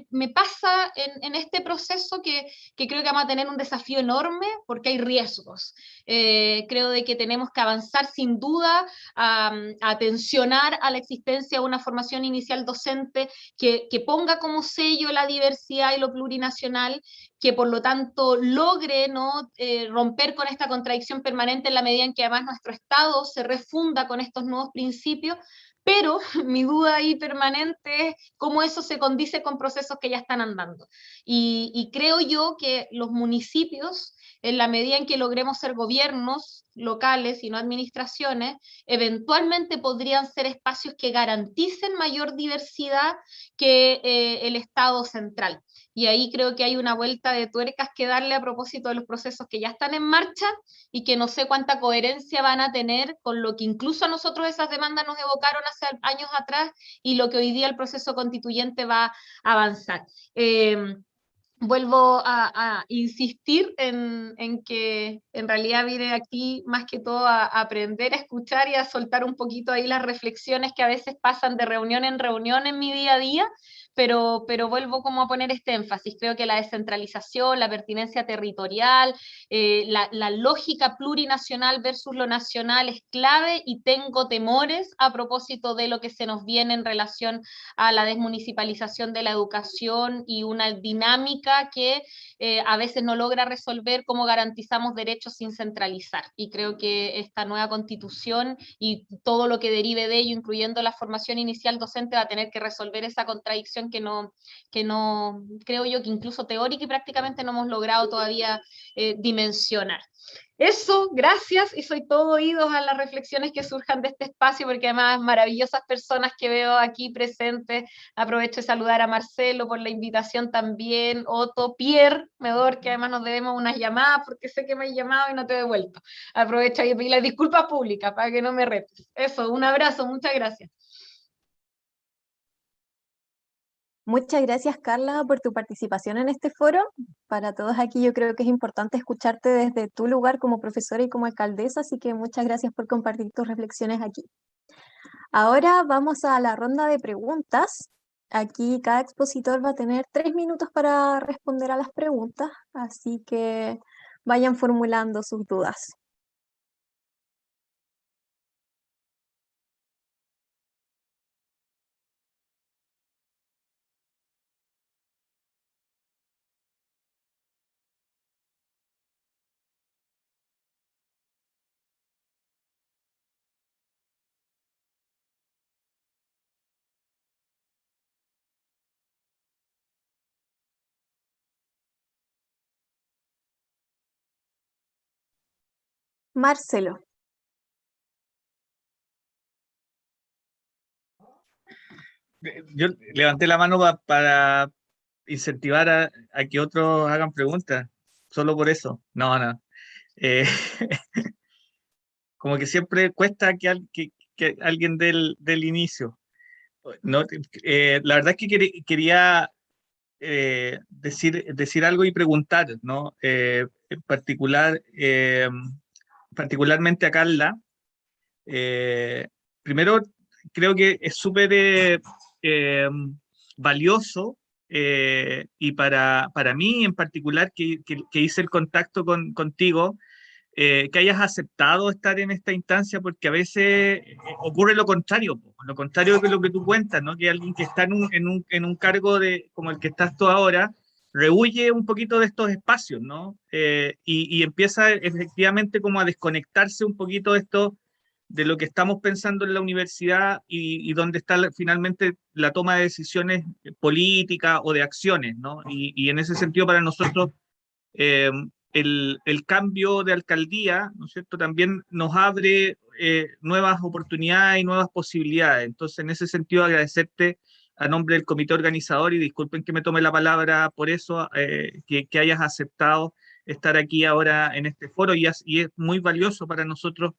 me pasa en este proceso que creo que vamos a tener un desafío enorme porque hay riesgos. Creo de que tenemos que avanzar sin duda a tensionar a la existencia de una formación inicial docente que ponga como sello la diversidad y lo plurinacional, que por lo tanto logre, ¿no? Romper con esta contradicción permanente en la medida en que además nuestro Estado se refunda con estos nuevos principios, pero mi duda ahí permanente es cómo eso se condice con procesos que ya están andando. Y creo yo que los municipios, en la medida en que logremos ser gobiernos locales y no administraciones, eventualmente podrían ser espacios que garanticen mayor diversidad que el Estado central. Y ahí creo que hay una vuelta de tuercas que darle a propósito de los procesos que ya están en marcha y que no sé cuánta coherencia van a tener con lo que incluso a nosotros esas demandas nos evocaron hace años atrás y lo que hoy día el proceso constituyente va a avanzar. Vuelvo a insistir en que en realidad vine aquí más que todo a aprender, a escuchar y a soltar un poquito ahí las reflexiones que a veces pasan de reunión en mi día a día, pero vuelvo como a poner este énfasis. Creo que la descentralización, la pertinencia territorial, la lógica plurinacional versus lo nacional es clave y tengo temores a propósito de lo que se nos viene en relación a la desmunicipalización de la educación y una dinámica que a veces no logra resolver cómo garantizamos derechos sin centralizar. Y creo que esta nueva constitución y todo lo que derive de ello, incluyendo la formación inicial docente, va a tener que resolver esa contradicción que no creo yo que incluso teórica y prácticamente no hemos logrado todavía dimensionar. Eso, gracias, y soy todo oídos a las reflexiones que surjan de este espacio, porque además maravillosas personas que veo aquí presentes. Aprovecho de saludar a Marcelo por la invitación también, Otto, Pierre, Medor, que además nos debemos unas llamadas, porque sé que me has llamado y no te he devuelto. Aprovecho y pedir las disculpas públicas para que no me retes. Eso, un abrazo, muchas gracias. Muchas gracias, Carla, por tu participación en este foro. Para todos aquí yo creo que es importante escucharte desde tu lugar como profesora y como alcaldesa, así que muchas gracias por compartir tus reflexiones aquí. Ahora vamos a la ronda de preguntas. Aquí cada expositor va a tener 3 minutos para responder a las preguntas, así que vayan formulando sus dudas. Marcelo. Yo levanté la mano para incentivar a que otros hagan preguntas, solo por eso. No, no. Eh, como que siempre cuesta que alguien del inicio. No, la verdad es que quería decir algo y preguntar, ¿no? Particularmente a Carla. Eh, Primero, creo que es súper eh, valioso y para mí en particular, que hice el contacto contigo, que hayas aceptado estar en esta instancia, porque a veces ocurre lo contrario de lo que tú cuentas, ¿no? Que alguien que está en un cargo como el que estás tú ahora, rehuye un poquito de estos espacios, ¿no? Y empieza efectivamente como a desconectarse un poquito de esto, de lo que estamos pensando en la universidad y dónde está finalmente la toma de decisiones políticas o de acciones, ¿no? Y en ese sentido para nosotros eh, el cambio de alcaldía, ¿no es cierto?, también nos abre nuevas oportunidades y nuevas posibilidades. Entonces, en ese sentido, agradecerte a nombre del comité organizador, y disculpen que me tome la palabra por eso, que hayas aceptado estar aquí ahora en este foro, y es muy valioso para nosotros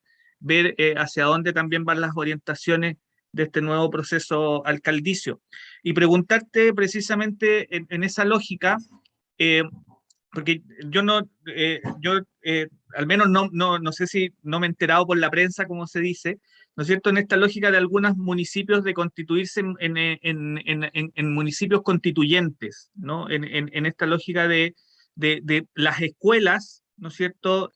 ver hacia dónde también van las orientaciones de este nuevo proceso alcaldicio. Y preguntarte precisamente en esa lógica, eh, porque yo no, al menos no sé si no me he enterado por la prensa, como se dice, ¿no es cierto?, en esta lógica de algunos municipios de constituirse en municipios constituyentes, ¿no? En esta lógica de las escuelas, ¿no es cierto?,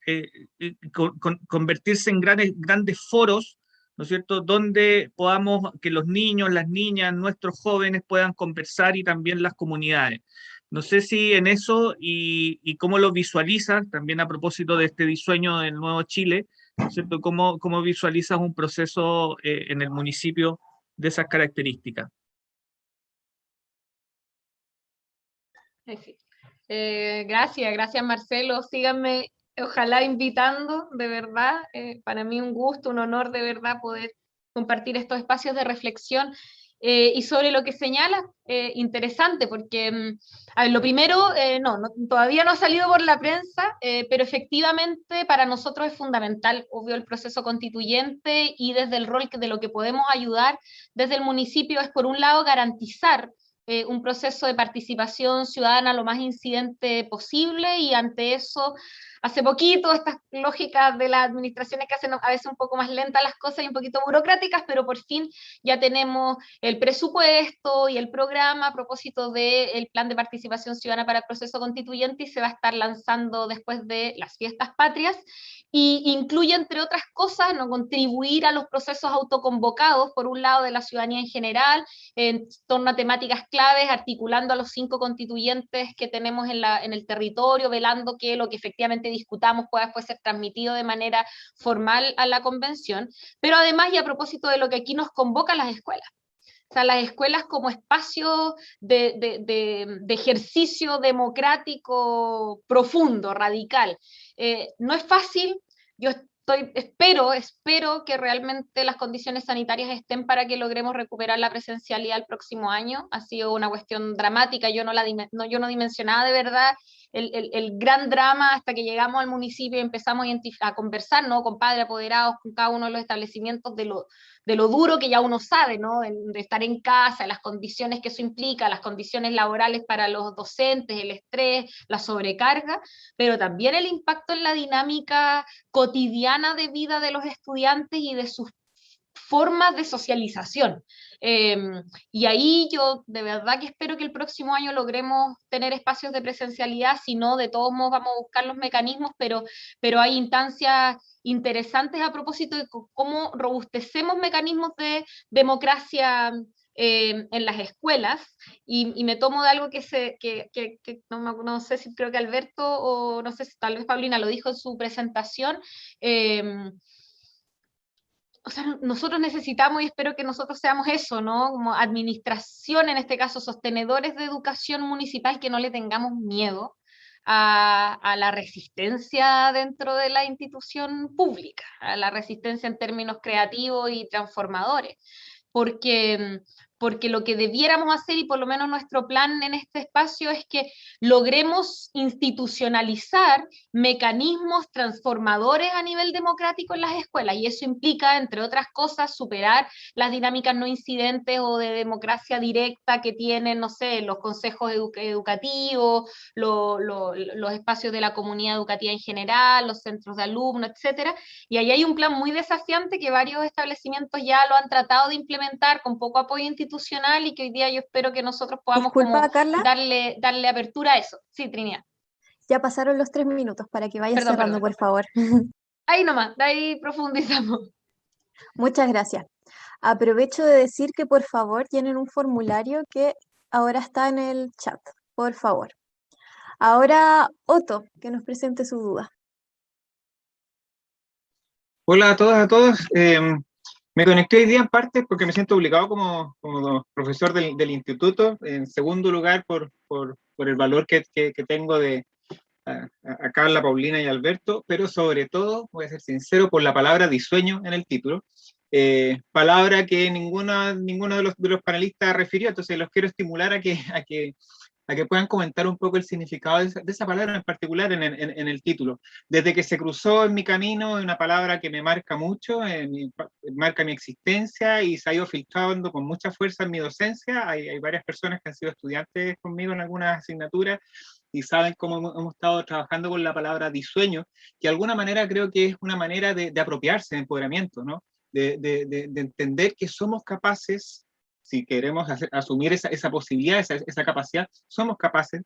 convertirse en grandes foros, ¿no es cierto?, donde podamos, que los niños, las niñas, nuestros jóvenes puedan conversar, y también las comunidades. No sé si en eso y cómo lo visualizas, también a propósito de este disueño del Nuevo Chile, ¿no es cierto? ¿Cómo visualizas un proceso en el municipio de esas características? Sí. Gracias Marcelo, síganme ojalá invitando, de verdad, para mí un gusto, un honor de verdad poder compartir estos espacios de reflexión. Y sobre lo que señala, interesante, porque a ver, lo primero, todavía no ha salido por la prensa, pero efectivamente para nosotros es fundamental, obvio, el proceso constituyente, y desde el rol de lo que podemos ayudar desde el municipio es, por un lado, garantizar un proceso de participación ciudadana lo más incidente posible, y ante eso, hace poquito, estas lógicas de las administraciones que hacen a veces un poco más lentas las cosas y un poquito burocráticas, pero por fin ya tenemos el presupuesto y el programa a propósito del plan de participación ciudadana para el proceso constituyente, y se va a estar lanzando después de las fiestas patrias, y incluye, entre otras cosas, ¿no?, contribuir a los procesos autoconvocados, por un lado de la ciudadanía en general, en torno a temáticas claves, articulando a los 5 constituyentes que tenemos en el territorio, velando que lo que efectivamente discutamos pueda después ser transmitido de manera formal a la convención, pero además, y a propósito de lo que aquí nos convoca, las escuelas. O sea, las escuelas como espacio de ejercicio democrático profundo, radical. No es fácil, yo espero que realmente las condiciones sanitarias estén para que logremos recuperar la presencialidad el próximo año. Ha sido una cuestión dramática, yo no dimensionaba de verdad el gran drama hasta que llegamos al municipio y empezamos a conversar, ¿no?, con padres apoderados, con cada uno de los establecimientos, de lo duro que ya uno sabe, ¿no?, de estar en casa, las condiciones que eso implica, las condiciones laborales para los docentes, el estrés, la sobrecarga, pero también el impacto en la dinámica cotidiana de vida de los estudiantes y de sus formas de socialización. Y ahí yo de verdad que espero que el próximo año logremos tener espacios de presencialidad, si no, de todos modos vamos a buscar los mecanismos, pero hay instancias interesantes a propósito de cómo robustecemos mecanismos de democracia en las escuelas, y me tomo de algo que no sé si creo que Alberto, o no sé si tal vez Paulina lo dijo en su presentación. O sea, nosotros necesitamos, y espero que nosotros seamos eso, ¿no?, como administración, en este caso sostenedores de educación municipal, que no le tengamos miedo a la resistencia dentro de la institución pública, a la resistencia en términos creativos y transformadores, porque porque lo que debiéramos hacer, y por lo menos nuestro plan en este espacio, es que logremos institucionalizar mecanismos transformadores a nivel democrático en las escuelas, y eso implica, entre otras cosas, superar las dinámicas no incidentes o de democracia directa que tienen, no sé, los consejos educativos, los espacios de la comunidad educativa en general, los centros de alumnos, etcétera. Y ahí hay un plan muy desafiante que varios establecimientos ya lo han tratado de implementar con poco apoyo institucional, y que hoy día yo espero que nosotros podamos Disculpa, Carla, darle apertura a eso. Sí, Trinidad. ya pasaron los 3 minutos para que vayas cerrando, por favor. Ahí nomás, de ahí profundizamos. Muchas gracias. Aprovecho de decir que por favor tienen un formulario que ahora está en el chat, por favor. Ahora Otto, que nos presente su duda. Hola a todas, a todos. Me conecté hoy día en parte porque me siento obligado como profesor del instituto, en segundo lugar por el valor que tengo a Carla, Paulina y Alberto, pero sobre todo, voy a ser sincero, por la palabra disueño en el título, palabra que ninguno de los panelistas refirió, entonces los quiero estimular a que puedan comentar un poco el significado de esa palabra en particular en el título. Desde que se cruzó en mi camino, es una palabra que me marca mucho, marca mi existencia y se ha ido filtrando con mucha fuerza en mi docencia. Hay varias personas que han sido estudiantes conmigo en algunas asignaturas y saben cómo hemos estado trabajando con la palabra disueño, que de alguna manera creo que es una manera de apropiarse, de empoderamiento, ¿no? De entender que somos capaces, si queremos asumir esa posibilidad, esa capacidad, somos capaces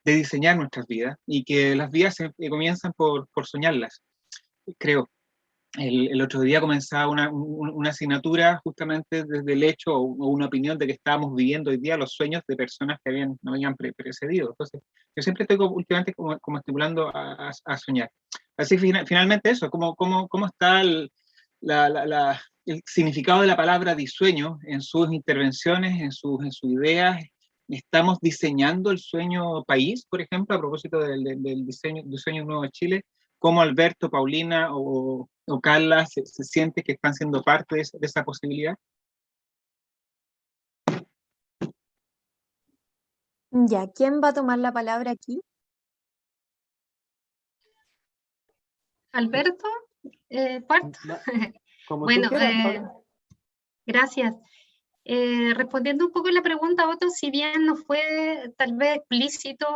de diseñar nuestras vidas y que las vidas comienzan por soñarlas. Creo, el otro día comenzaba una asignatura justamente desde el hecho o una opinión de que estábamos viviendo hoy día los sueños de personas que nos habían precedido. Entonces, yo siempre estoy últimamente como estimulando a soñar. Así finalmente eso, cómo está el significado de la palabra disueño en sus intervenciones, en sus ideas. Estamos diseñando el sueño país, por ejemplo, a propósito del diseño nuevo de Chile. ¿Cómo Alberto, Paulina o Carla se siente que están siendo parte de esa posibilidad? Ya, ¿quién va a tomar la palabra aquí? Alberto, ¿parto? Como Bueno, tú quieras, gracias. Respondiendo un poco a la pregunta, Otto, si bien no fue tal vez explícito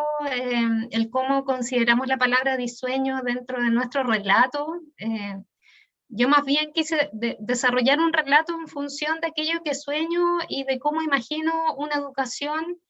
el cómo consideramos la palabra disueño dentro de nuestro relato, yo más bien quise desarrollar un relato en función de aquello que sueño y de cómo imagino una educación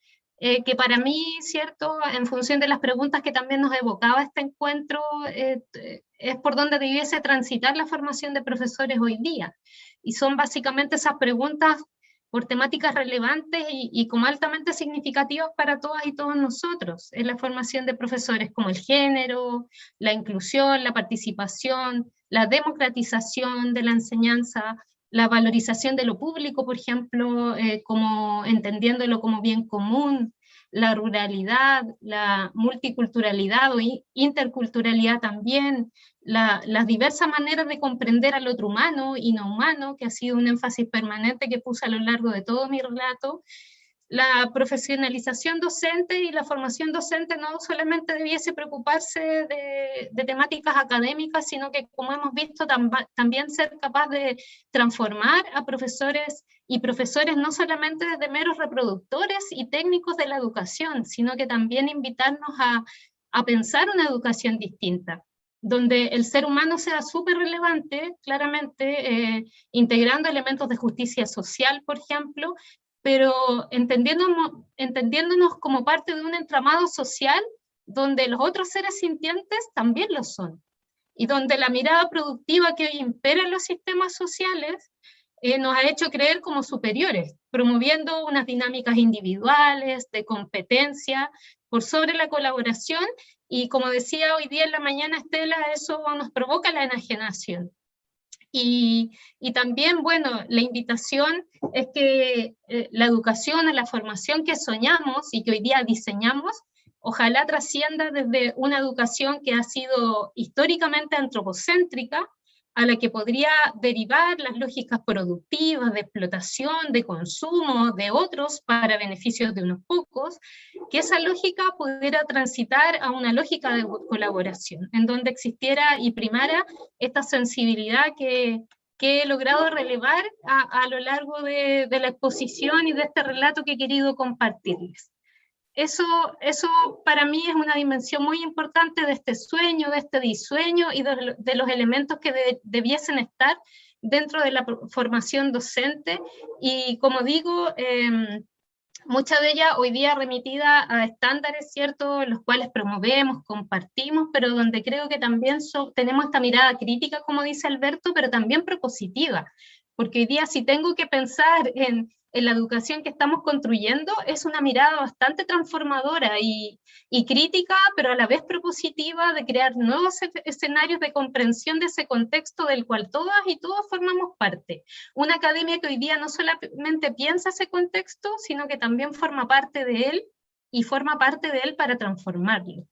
que para mí, cierto, en función de las preguntas que también nos evocaba este encuentro, es por donde debiese transitar la formación de profesores hoy día. Y son básicamente esas preguntas por temáticas relevantes y como altamente significativas para todas y todos nosotros en la formación de profesores, como el género, la inclusión, la participación, la democratización de la enseñanza, la valorización de lo público, por ejemplo, como entendiéndolo como bien común, la ruralidad, la multiculturalidad o interculturalidad también, las diversas maneras de comprender al otro humano y no humano, que ha sido un énfasis permanente que puse a lo largo de todo mi relato, la profesionalización docente y la formación docente no solamente debiese preocuparse de temáticas académicas, sino que, como hemos visto, también ser capaz de transformar a profesores y profesores no solamente desde meros reproductores y técnicos de la educación, sino que también invitarnos a pensar una educación distinta, donde el ser humano sea súper relevante, claramente, integrando elementos de justicia social, por ejemplo, pero entendiéndonos como parte de un entramado social donde los otros seres sintientes también lo son, y donde la mirada productiva que hoy impera en los sistemas sociales nos ha hecho creer como superiores, promoviendo unas dinámicas individuales, de competencia, por sobre la colaboración, y como decía hoy día en la mañana Estela, eso nos provoca la enajenación. Y también, bueno, la invitación es que la educación o la formación que soñamos y que hoy día diseñamos, ojalá trascienda desde una educación que ha sido históricamente antropocéntrica a la que podría derivar las lógicas productivas de explotación, de consumo de otros para beneficios de unos pocos, que esa lógica pudiera transitar a una lógica de colaboración, en donde existiera y primara esta sensibilidad que he logrado relevar a lo largo de la exposición y de este relato que he querido compartirles. Eso para mí es una dimensión muy importante de este sueño, de este disueño y de los elementos que debiesen estar dentro de la formación docente. Y como digo, muchas de ellas hoy día remitidas a estándares, ¿cierto?, los cuales promovemos, compartimos, pero donde creo que también tenemos esta mirada crítica, como dice Alberto, pero también propositiva. Porque hoy día si tengo que pensar en la educación que estamos construyendo, es una mirada bastante transformadora y crítica, pero a la vez propositiva de crear nuevos escenarios de comprensión de ese contexto del cual todas y todos formamos parte. Una academia que hoy día no solamente piensa ese contexto, sino que también forma parte de él y forma parte de él para transformarlo.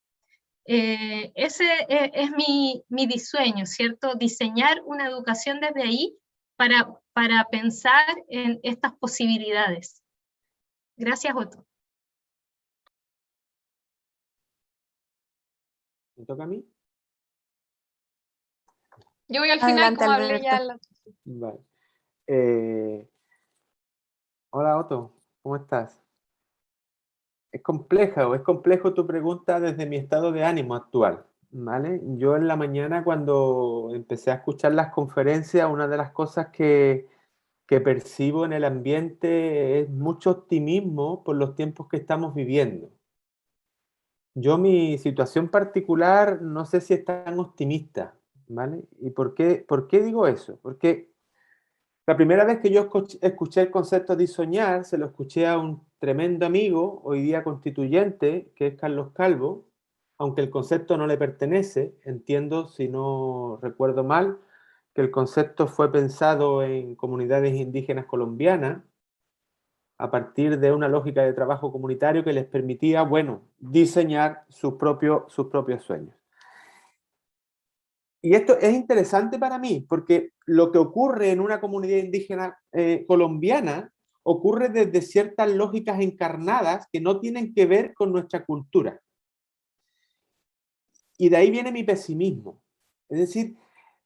Ese es mi disueño, ¿cierto? Diseñar una educación desde ahí para pensar en estas posibilidades. Gracias, Otto. ¿Me toca a mí? Yo voy al final, Adelante, como hablé ya. Alberto. Vale. Hola, Otto, ¿cómo estás? Es complejo tu pregunta desde mi estado de ánimo actual, ¿vale? Yo en la mañana cuando empecé a escuchar las conferencias, una de las cosas que percibo en el ambiente es mucho optimismo por los tiempos que estamos viviendo. Yo mi situación particular no sé si es tan optimista, ¿vale? ¿Y por qué digo eso? Porque la primera vez que yo escuché el concepto de soñar, se lo escuché a un tremendo amigo, hoy día constituyente, que es Carlos Calvo, aunque el concepto no le pertenece, entiendo, si no recuerdo mal, que el concepto fue pensado en comunidades indígenas colombianas a partir de una lógica de trabajo comunitario que les permitía, bueno, diseñar sus propios sueños. Y esto es interesante para mí, porque lo que ocurre en una comunidad indígena colombiana ocurre desde ciertas lógicas encarnadas que no tienen que ver con nuestra cultura. Y de ahí viene mi pesimismo. Es decir,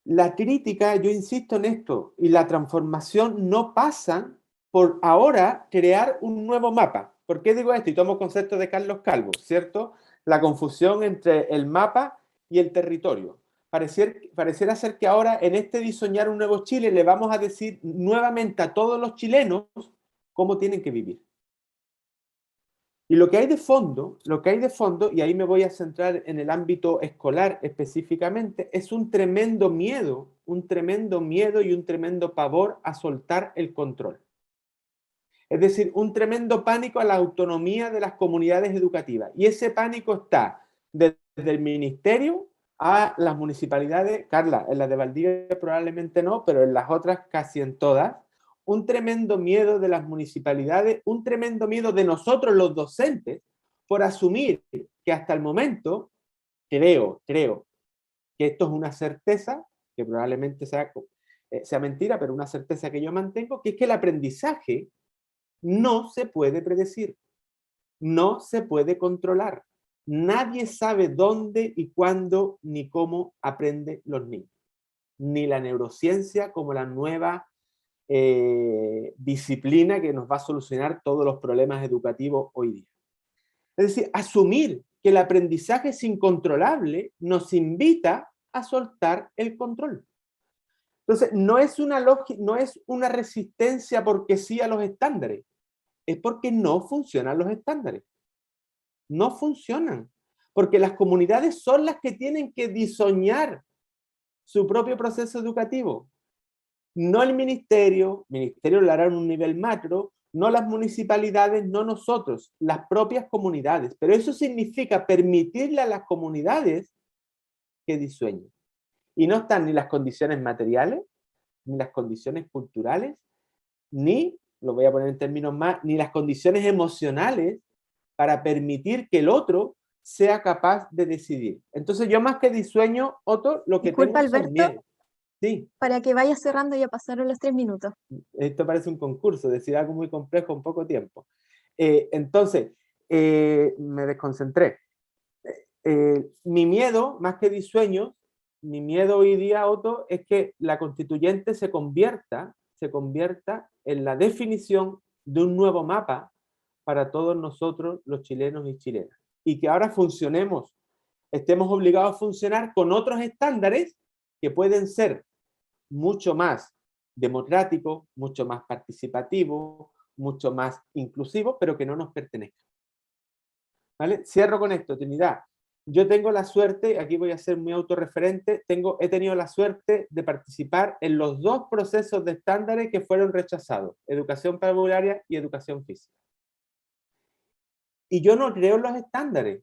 la crítica, yo insisto en esto, y la transformación no pasan por ahora crear un nuevo mapa. ¿Por qué digo esto? Y tomo concepto de Carlos Calvo, ¿cierto? La confusión entre el mapa y el territorio. Pareciera ser que ahora en este diseñar un nuevo Chile le vamos a decir nuevamente a todos los chilenos cómo tienen que vivir. Y lo que hay de fondo, y ahí me voy a centrar en el ámbito escolar específicamente, es un tremendo miedo y un tremendo pavor a soltar el control. Es decir, un tremendo pánico a la autonomía de las comunidades educativas. Y ese pánico está desde el ministerio a las municipalidades. Carla, en la de Valdivia probablemente no, pero en las otras casi en todas. Un tremendo miedo de las municipalidades, un tremendo miedo de nosotros los docentes por asumir que hasta el momento, creo que esto es una certeza, que probablemente sea mentira, pero una certeza que yo mantengo, que es que el aprendizaje no se puede predecir, no se puede controlar. Nadie sabe dónde y cuándo ni cómo aprenden los niños. Ni la neurociencia como la nueva disciplina que nos va a solucionar todos los problemas educativos hoy día. Es decir, asumir que el aprendizaje es incontrolable nos invita a soltar el control. Entonces, no es una resistencia porque sí a los estándares, es porque no funcionan los estándares. No funcionan, porque las comunidades son las que tienen que diseñar su propio proceso educativo. No el ministerio lo hará en un nivel macro, no las municipalidades, no nosotros, las propias comunidades. Pero eso significa permitirle a las comunidades que diseñen. Y no están ni las condiciones materiales, ni las condiciones culturales, ni, lo voy a poner en términos más, ni las condiciones emocionales para permitir que el otro sea capaz de decidir. Entonces yo más que disueño, Otto, lo que Disculpa, tengo son Alberto. miedos. Sí, para que vaya cerrando, ya pasaron los 3 minutos. esto parece un concurso, decir algo muy complejo en poco tiempo. Entonces, me desconcentré. Mi miedo, más que disueño, mi miedo hoy día, Otto, es que la constituyente se convierta en la definición de un nuevo mapa para todos nosotros, los chilenos y chilenas. Y que ahora funcionemos, estemos obligados a funcionar con otros estándares que pueden ser mucho más democráticos, mucho más participativos, mucho más inclusivos, pero que no nos pertenezcan. ¿Vale? Cierro con esto, Trinidad. Yo tengo la suerte, aquí voy a ser muy autorreferente, he tenido la suerte de participar en los 2 procesos de estándares que fueron rechazados, educación parvularia y educación física. Y yo no creo en los estándares,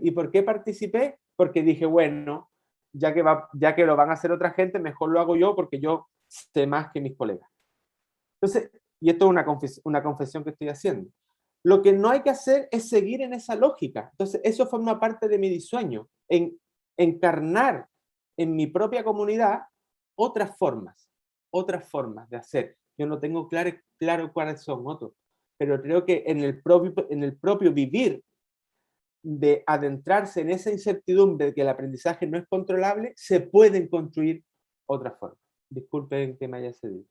¿Y por qué participé? Porque dije, bueno, ya que lo van a hacer otra gente, mejor lo hago yo porque yo sé más que mis colegas. Entonces, y esto es una confesión que estoy haciendo. Lo que no hay que hacer es seguir en esa lógica. Entonces, eso forma parte de mi disueño, en encarnar en mi propia comunidad otras formas de hacer. Yo no tengo claro cuáles son otros, pero creo que en el propio vivir, de adentrarse en esa incertidumbre de que el aprendizaje no es controlable, se pueden construir otras formas. Disculpen que me haya cedido.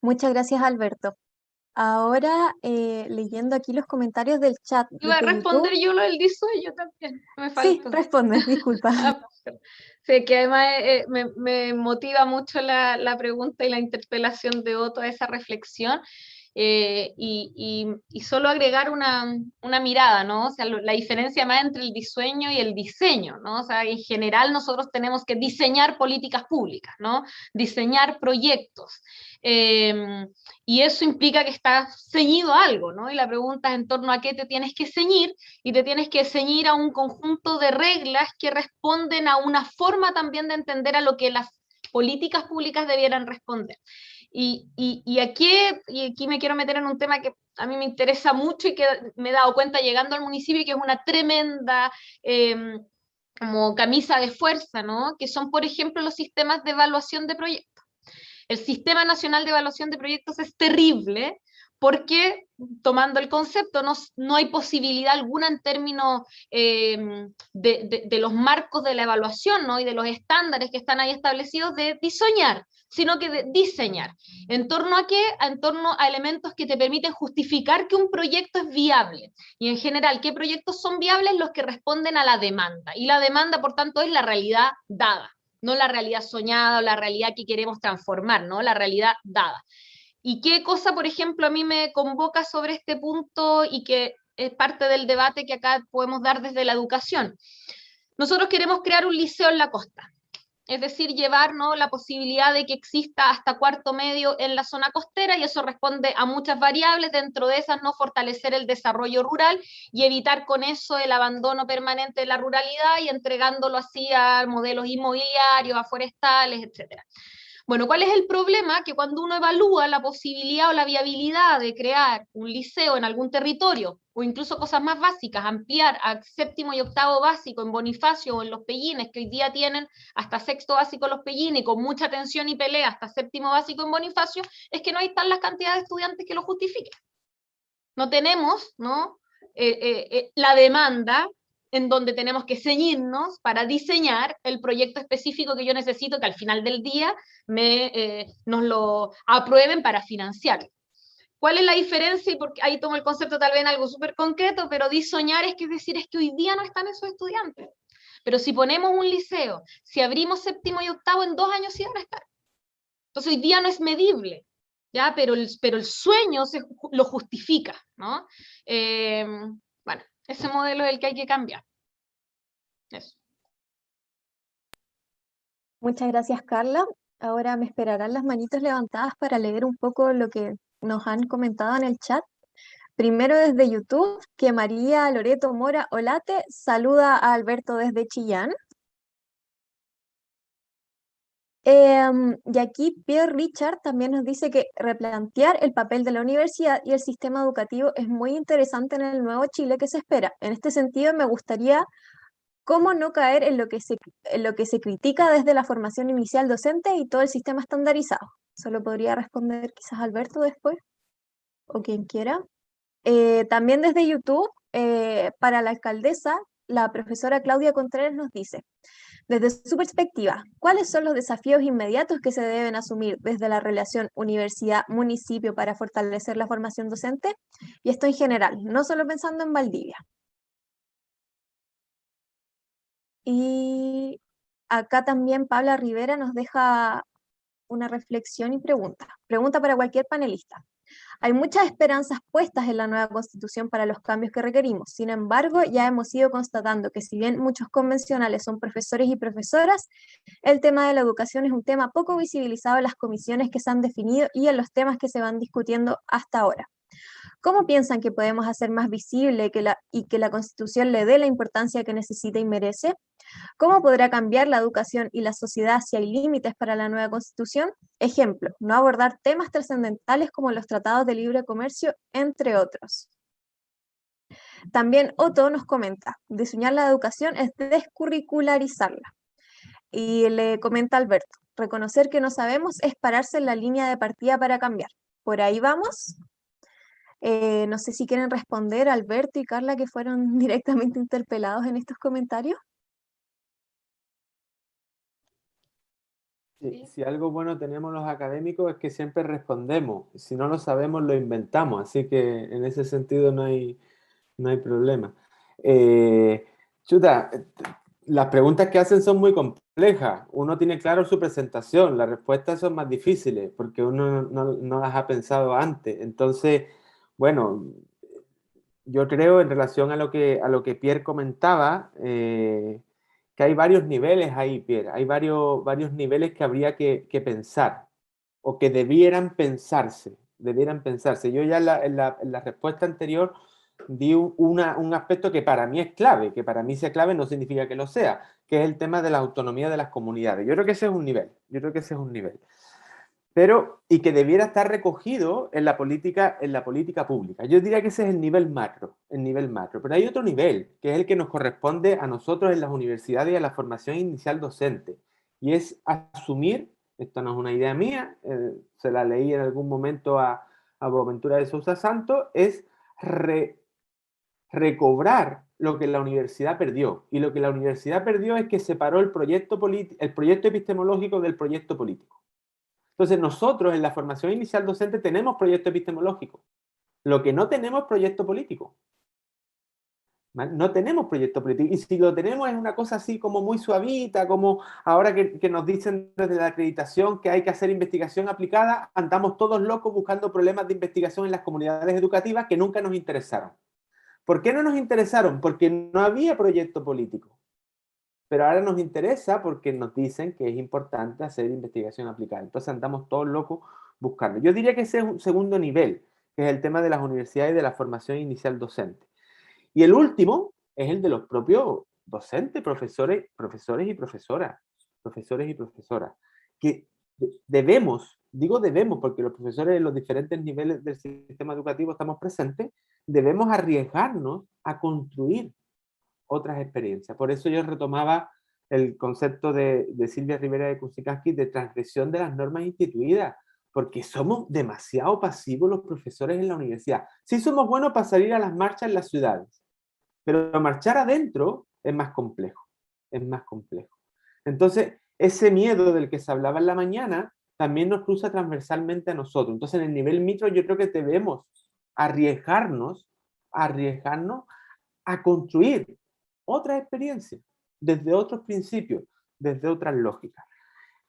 Muchas gracias, Alberto. Ahora, leyendo aquí los comentarios del chat Iba a desde responder YouTube. yo lo del disueño también, me Sí, faltó. responde, disculpa. Sí, que además me motiva mucho la pregunta y la interpelación de Otto a esa reflexión. Y solo agregar una mirada, ¿no? O sea, la diferencia más entre el disueño y el diseño, ¿no? O sea, en general nosotros tenemos que diseñar políticas públicas, ¿no? Diseñar proyectos. Y eso implica que está ceñido a algo, ¿no? Y la pregunta es en torno a qué te tienes que ceñir, y te tienes que ceñir a un conjunto de reglas que responden a una forma también de entender a lo que las políticas públicas debieran responder. Y aquí me quiero meter en un tema que a mí me interesa mucho y que me he dado cuenta llegando al municipio, que es una tremenda como camisa de fuerza, ¿no? Que son, por ejemplo, los sistemas de evaluación de proyectos. El Sistema Nacional de Evaluación de Proyectos es terrible porque, tomando el concepto, no hay posibilidad alguna en términos de los marcos de la evaluación, ¿no? Y de los estándares que están ahí establecidos de diseñar, sino que de diseñar. ¿En torno a qué? En torno a elementos que te permiten justificar que un proyecto es viable. Y en general, ¿qué proyectos son viables? Los que responden a la demanda. Y la demanda, por tanto, es la realidad dada, no la realidad soñada o la realidad que queremos transformar, ¿no? La realidad dada. ¿Y qué cosa, por ejemplo, a mí me convoca sobre este punto y que es parte del debate que acá podemos dar desde la educación? Nosotros queremos crear un liceo en la costa, es decir, llevar, ¿no?, la posibilidad de que exista hasta cuarto medio en la zona costera, y eso responde a muchas variables, dentro de esas no fortalecer el desarrollo rural y evitar con eso el abandono permanente de la ruralidad y entregándolo así a modelos inmobiliarios, a forestales, etcétera. Bueno, ¿cuál es el problema? Que cuando uno evalúa la posibilidad o la viabilidad de crear un liceo en algún territorio, o incluso cosas más básicas, ampliar a séptimo y octavo básico en Bonifacio o en Los Pellines, que hoy día tienen hasta sexto básico Los Pellines, y con mucha tensión y pelea hasta séptimo básico en Bonifacio, es que no hay tan las cantidades de estudiantes que lo justifiquen. No tenemos, ¿no?, la demanda en donde tenemos que ceñirnos para diseñar el proyecto específico que yo necesito, que al final del día nos lo aprueben para financiarlo. ¿Cuál es la diferencia? Y porque ahí tomo el concepto tal vez en algo súper concreto, pero diseñar es decir, es que hoy día no están esos estudiantes. Pero si ponemos un liceo, si abrimos séptimo y octavo, en 2 años sí van a estar. Entonces hoy día no es medible, ¿ya? Pero el sueño lo justifica, ¿no? Bueno, ese modelo es el que hay que cambiar. Eso. Muchas gracias, Carla. Ahora me esperarán las manitos levantadas para leer un poco lo que nos han comentado en el chat. Primero desde YouTube, que María Loreto Mora Olate saluda a Alberto desde Chillán. Y aquí Pierre Richard también nos dice que replantear el papel de la universidad y el sistema educativo es muy interesante en el nuevo Chile que se espera. En este sentido, me gustaría ¿Cómo no caer en lo que se critica desde la formación inicial docente y todo el sistema estandarizado? Solo podría responder quizás Alberto después, o quien quiera. También desde YouTube, para la alcaldesa, la profesora Claudia Contreras nos dice, desde su perspectiva, ¿cuáles son los desafíos inmediatos que se deben asumir desde la relación universidad-municipio para fortalecer la formación docente? Y esto en general, no solo pensando en Valdivia. Y acá también Paula Rivera nos deja una reflexión y pregunta. Pregunta para cualquier panelista. Hay muchas esperanzas puestas en la nueva Constitución para los cambios que requerimos. Sin embargo, ya hemos ido constatando que si bien muchos convencionales son profesores y profesoras, el tema de la educación es un tema poco visibilizado en las comisiones que se han definido y en los temas que se van discutiendo hasta ahora. ¿Cómo piensan que podemos hacer más visible y que la Constitución le dé la importancia que necesita y merece? ¿Cómo podrá cambiar la educación y la sociedad si hay límites para la nueva Constitución? Ejemplo, no abordar temas trascendentales como los tratados de libre comercio, entre otros. También Otto nos comenta, diseñar la educación es descurricularizarla. Y le comenta Alberto, reconocer que no sabemos es pararse en la línea de partida para cambiar. ¿Por ahí vamos? No sé si quieren responder Alberto y Carla, que fueron directamente interpelados en estos comentarios. Si algo bueno tenemos los académicos es que siempre respondemos. Si no lo sabemos, lo inventamos. Así que en ese sentido no hay problema. Chuta, las preguntas que hacen son muy complejas. Uno tiene claro su presentación. Las respuestas son más difíciles porque uno no las ha pensado antes. Entonces, bueno, yo creo en relación a lo que Pierre comentaba, que hay varios niveles ahí, Pierre. Hay varios niveles que habría que pensar o que debieran pensarse. Yo ya en la respuesta anterior di un aspecto que para mí es clave, que para mí sea clave no significa que lo sea, que es el tema de la autonomía de las comunidades. Yo creo que ese es un nivel. Pero, y que debiera estar recogido en la política pública. Yo diría que ese es el nivel macro, pero hay otro nivel, que es el que nos corresponde a nosotros en las universidades y a la formación inicial docente, y es asumir, esto no es una idea mía, se la leí en algún momento a Boaventura de Sousa Santos, es recobrar lo que la universidad perdió, y lo que la universidad perdió es que separó el proyecto epistemológico del proyecto político. Entonces nosotros en la formación inicial docente tenemos proyecto epistemológico. Lo que no tenemos es proyecto político. ¿Vale? No tenemos proyecto político. Y si lo tenemos es una cosa así como muy suavita, como ahora que nos dicen desde la acreditación que hay que hacer investigación aplicada, andamos todos locos buscando problemas de investigación en las comunidades educativas que nunca nos interesaron. ¿Por qué no nos interesaron? Porque no había proyecto político. Pero ahora nos interesa porque nos dicen que es importante hacer investigación aplicada. Entonces andamos todos locos buscando. Yo diría que ese es un segundo nivel, que es el tema de las universidades y de la formación inicial docente. Y el último es el de los propios docentes, profesores y profesoras, que debemos, digo debemos porque los profesores en los diferentes niveles del sistema educativo estamos presentes, debemos arriesgarnos a construir otras experiencias. Por eso yo retomaba el concepto de Silvia Rivera de Kuczynski de transgresión de las normas instituidas, porque somos demasiado pasivos los profesores en la universidad. Sí somos buenos para salir a las marchas en las ciudades, pero marchar adentro es más complejo, Entonces, ese miedo del que se hablaba en la mañana también nos cruza transversalmente a nosotros. Entonces, en el nivel micro yo creo que debemos arriesgarnos a construir otra experiencia, desde otros principios, desde otras lógicas.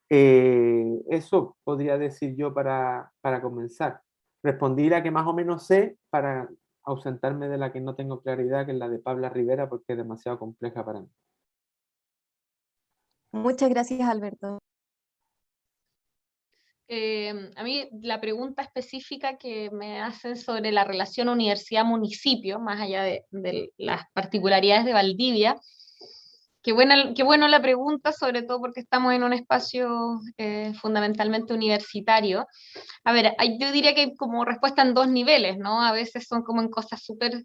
Eso podría decir yo para comenzar. Respondí la que más o menos sé para ausentarme de la que no tengo claridad, que es la de Paula Rivera, porque es demasiado compleja para mí. Muchas gracias, Alberto. A mí la pregunta específica que me hacen sobre la relación universidad-municipio, más allá de las particularidades de Valdivia, Qué bueno la pregunta, sobre todo porque estamos en un espacio fundamentalmente universitario. A ver, yo diría que hay como respuesta en dos niveles, ¿no? A veces son como en cosas súper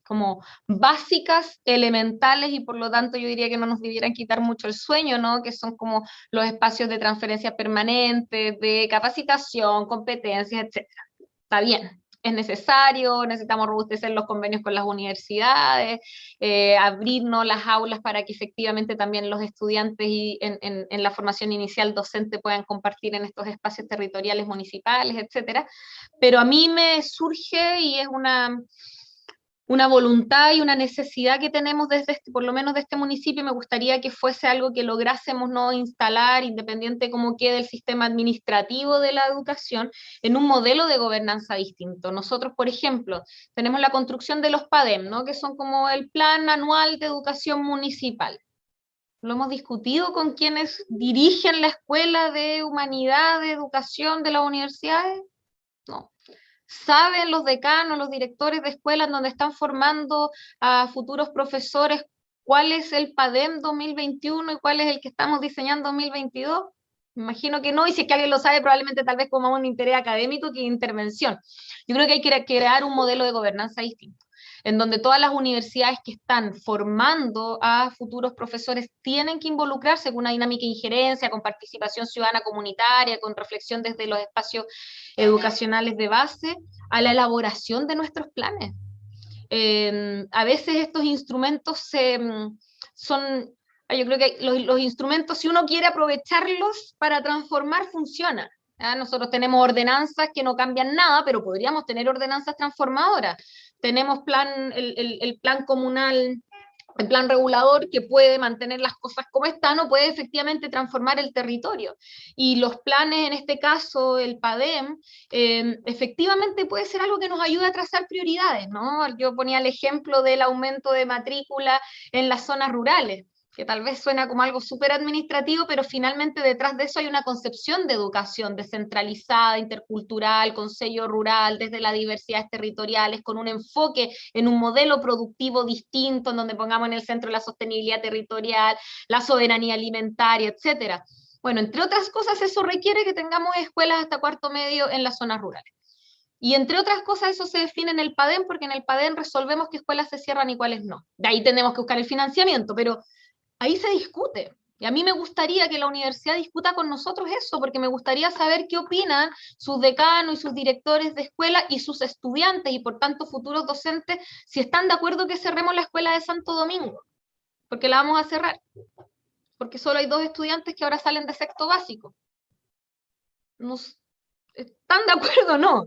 como básicas, elementales, y por lo tanto yo diría que no nos debieran quitar mucho el sueño, ¿no? Que son como los espacios de transferencia permanente, de capacitación, competencias, etcétera. Está bien. Es necesario, necesitamos robustecer los convenios con las universidades, abrirnos las aulas para que efectivamente también los estudiantes en la formación inicial docente puedan compartir en estos espacios territoriales municipales, etcétera. Pero a mí me surge, y es una voluntad y una necesidad que tenemos desde por lo menos de este municipio, me gustaría que fuese algo que lográsemos no instalar, independiente de cómo quede el sistema administrativo de la educación, en un modelo de gobernanza distinto. Nosotros, por ejemplo, tenemos la construcción de los PADEM, ¿no? Que son como el Plan Anual de Educación Municipal. Lo hemos discutido con quienes dirigen la Escuela de Humanidad, de Educación de las universidades. No. ¿Saben los decanos, los directores de escuelas donde están formando a futuros profesores cuál es el PADEM 2021 y cuál es el que estamos diseñando 2022? Me imagino que no, y si es que alguien lo sabe, probablemente tal vez como un interés académico que intervención. Yo creo que hay que crear un modelo de gobernanza distinto, en donde todas las universidades que están formando a futuros profesores tienen que involucrarse con una dinámica de injerencia, con participación ciudadana comunitaria, con reflexión desde los espacios educacionales de base, a la elaboración de nuestros planes. A veces estos instrumentos son, yo creo que los instrumentos, si uno quiere aprovecharlos para transformar, funcionan. Nosotros tenemos ordenanzas que no cambian nada, pero podríamos tener ordenanzas transformadoras. Tenemos el plan comunal, el plan regulador, que puede mantener las cosas como están o puede efectivamente transformar el territorio. Y los planes, en este caso el PADEM, efectivamente puede ser algo que nos ayude a trazar prioridades, ¿no? Yo ponía el ejemplo del aumento de matrícula en las zonas rurales, que tal vez suena como algo súper administrativo, pero finalmente detrás de eso hay una concepción de educación descentralizada, intercultural, con sello rural, desde las diversidades territoriales, con un enfoque en un modelo productivo distinto, en donde pongamos en el centro la sostenibilidad territorial, la soberanía alimentaria, etcétera. Bueno, entre otras cosas, eso requiere que tengamos escuelas hasta cuarto medio en las zonas rurales. Y entre otras cosas, eso se define en el PADEM, porque en el PADEM resolvemos qué escuelas se cierran y cuáles no. De ahí tenemos que buscar el financiamiento, pero ahí se discute. Y a mí me gustaría que la universidad discuta con nosotros eso, porque me gustaría saber qué opinan sus decanos y sus directores de escuela y sus estudiantes, y por tanto futuros docentes, si están de acuerdo que cerremos la escuela de Santo Domingo, porque la vamos a cerrar, porque solo hay 2 estudiantes que ahora salen de sexto básico. ¿Están de acuerdo o no?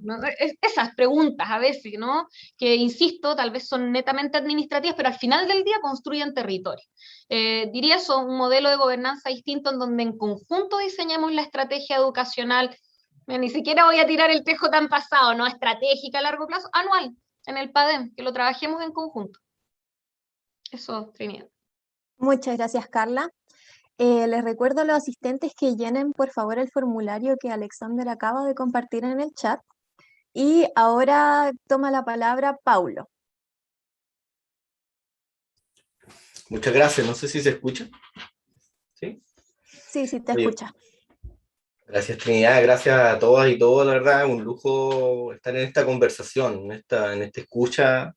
Esas preguntas a veces, ¿no? Que, insisto, tal vez son netamente administrativas, pero al final del día construyen territorio. Diría eso, un modelo de gobernanza distinto en donde en conjunto diseñemos la estrategia educacional. Ni siquiera voy a tirar el tejo tan pasado, ¿no? Estratégica a largo plazo, anual, en el PADEM, que lo trabajemos en conjunto. Eso, Trinidad. Muchas gracias, Carla. Les recuerdo a los asistentes que llenen por favor el formulario que Alexander acaba de compartir en el chat. Y ahora toma la palabra Paulo. Muchas gracias, no sé si se escucha. ¿Sí? Sí, sí, te escucha. Gracias, Trinidad, gracias a todas y todos, la verdad, un lujo estar en esta conversación, en esta escucha.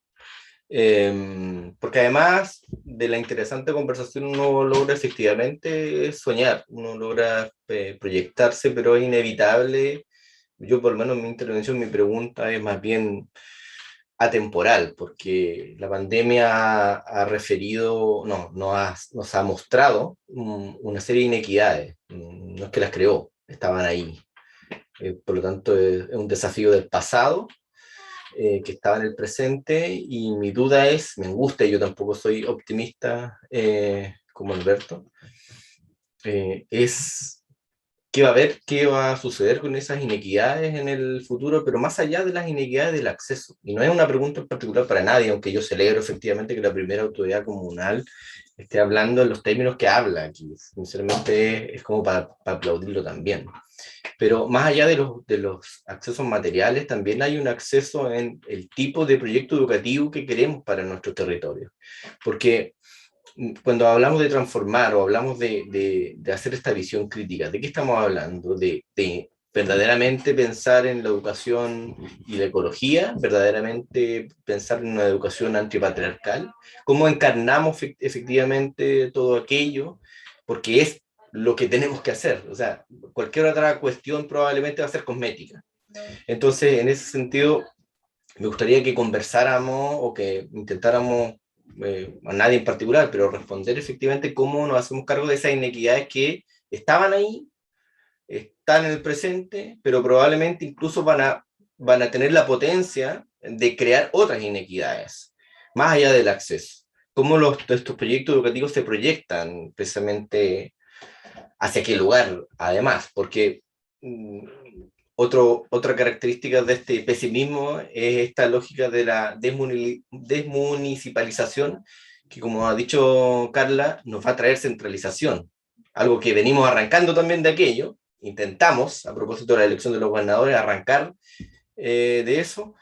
Porque además de la interesante conversación uno logra efectivamente soñar, uno logra proyectarse, pero es inevitable. Yo por lo menos mi intervención, mi pregunta es más bien atemporal, porque la pandemia ha referido, nos ha mostrado una serie de inequidades, no es que las creó, estaban ahí. Por lo tanto es un desafío del pasado, que estaba en el presente, y mi duda es, me angustia, yo tampoco soy optimista como Alberto, es qué va a suceder con esas inequidades en el futuro, pero más allá de las inequidades del acceso. Y no es una pregunta en particular para nadie, aunque yo celebro efectivamente que la primera autoridad comunal esté hablando en los términos que habla aquí. Sinceramente es como para aplaudirlo también. Pero más allá de los accesos materiales, también hay un acceso en el tipo de proyecto educativo que queremos para nuestro territorio. Porque cuando hablamos de transformar o hablamos de hacer esta visión crítica, ¿de qué estamos hablando? De verdaderamente pensar en la educación y la ecología, verdaderamente pensar en una educación antipatriarcal, cómo encarnamos efectivamente todo aquello, porque es lo que tenemos que hacer. O sea, cualquier otra cuestión probablemente va a ser cosmética. Entonces, en ese sentido, me gustaría que conversáramos o que intentáramos, a nadie en particular, pero responder efectivamente cómo nos hacemos cargo de esas inequidades que estaban ahí, están en el presente, pero probablemente incluso van a tener la potencia de crear otras inequidades, más allá del acceso. Cómo estos proyectos educativos se proyectan precisamente hacia qué lugar, además, porque otra característica de este pesimismo es esta lógica de la desmunicipalización, que como ha dicho Carla, nos va a traer centralización, algo que venimos arrancando también de aquello. Intentamos, a propósito de la elección de los gobernadores, arrancar de eso,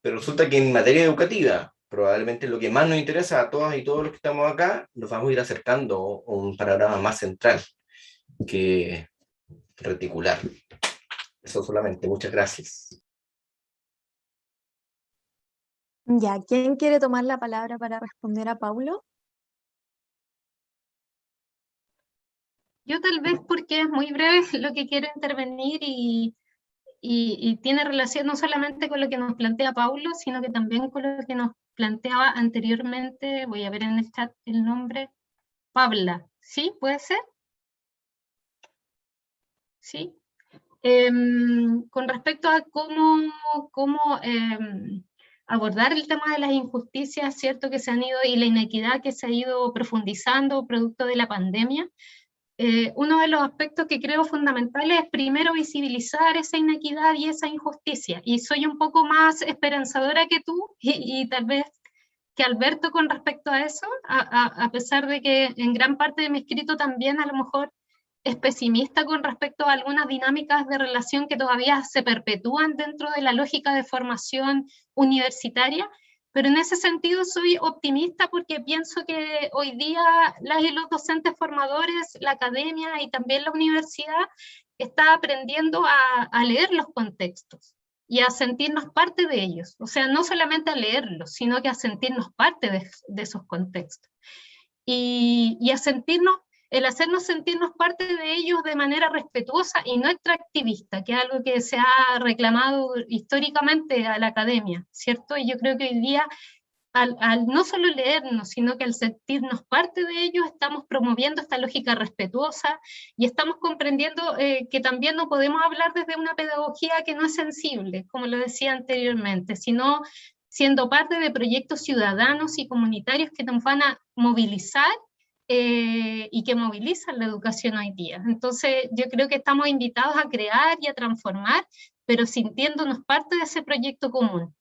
pero resulta que en materia educativa, probablemente lo que más nos interesa a todas y todos los que estamos acá, nos vamos a ir acercando a un panorama más central que reticular. Eso solamente, muchas gracias. Ya, ¿quién quiere tomar la palabra para responder a Paulo? Yo tal vez, porque es muy breve lo que quiero intervenir y tiene relación no solamente con lo que nos plantea Paulo, sino que también con lo que nos planteaba anteriormente, voy a ver en el chat el nombre, Pabla, ¿sí? ¿Puede ser? ¿Sí? Con respecto a cómo abordar el tema de las injusticias, ¿cierto? Que se han ido, y la inequidad que se ha ido profundizando producto de la pandemia, uno de los aspectos que creo fundamentales es primero visibilizar esa inequidad y esa injusticia, y soy un poco más esperanzadora que tú, y tal vez que Alberto con respecto a eso, a pesar de que en gran parte de mi escrito también a lo mejor es pesimista con respecto a algunas dinámicas de relación que todavía se perpetúan dentro de la lógica de formación universitaria, pero en ese sentido soy optimista porque pienso que hoy día las y los docentes formadores, la academia y también la universidad está aprendiendo a leer los contextos y a sentirnos parte de ellos. O sea, no solamente a leerlos, sino que a sentirnos parte de esos contextos. Y a sentirnos, el hacernos sentirnos parte de ellos de manera respetuosa y no extractivista, que es algo que se ha reclamado históricamente a la academia, ¿cierto? Y yo creo que hoy día, al no solo leernos, sino que al sentirnos parte de ellos, estamos promoviendo esta lógica respetuosa y estamos comprendiendo que también no podemos hablar desde una pedagogía que no es sensible, como lo decía anteriormente, sino siendo parte de proyectos ciudadanos y comunitarios que nos van a movilizar y que movilizan la educación hoy día. Entonces yo creo que estamos invitados a crear y a transformar, pero sintiéndonos parte de ese proyecto común.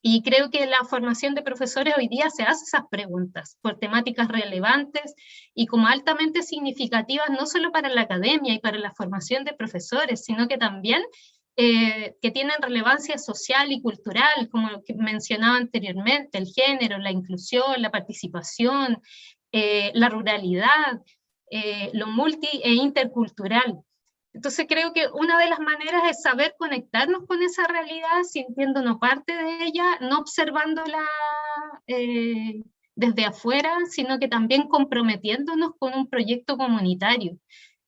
Y creo que la formación de profesores hoy día se hace esas preguntas por temáticas relevantes y como altamente significativas, no solo para la academia y para la formación de profesores, sino que también que tienen relevancia social y cultural, como lo que mencionaba anteriormente, el género, la inclusión, la participación, la ruralidad, lo multi e intercultural. Entonces creo que una de las maneras es saber conectarnos con esa realidad, sintiéndonos parte de ella, no observándola desde afuera, sino que también comprometiéndonos con un proyecto comunitario.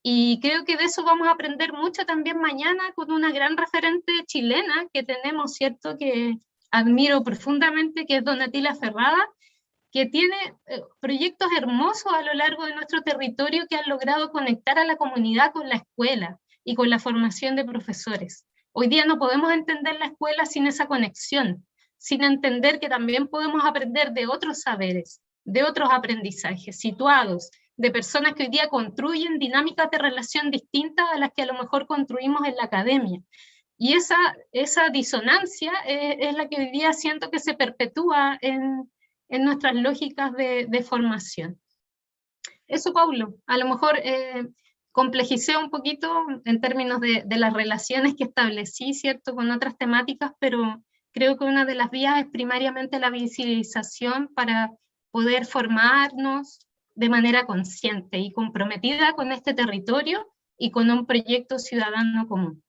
Y creo que de eso vamos a aprender mucho también mañana con una gran referente chilena que tenemos, ¿cierto? Que admiro profundamente, que es Donatila Ferrada, que tiene proyectos hermosos a lo largo de nuestro territorio que han logrado conectar a la comunidad con la escuela y con la formación de profesores. Hoy día no podemos entender la escuela sin esa conexión, sin entender que también podemos aprender de otros saberes, de otros aprendizajes situados, de personas que hoy día construyen dinámicas de relación distintas a las que a lo mejor construimos en la academia. Y esa disonancia es la que hoy día siento que se perpetúa en nuestras lógicas de formación. Eso, Paulo, a lo mejor complejicé un poquito en términos de las relaciones que establecí, ¿cierto?, con otras temáticas, pero creo que una de las vías es primariamente la visibilización para poder formarnos de manera consciente y comprometida con este territorio y con un proyecto ciudadano común.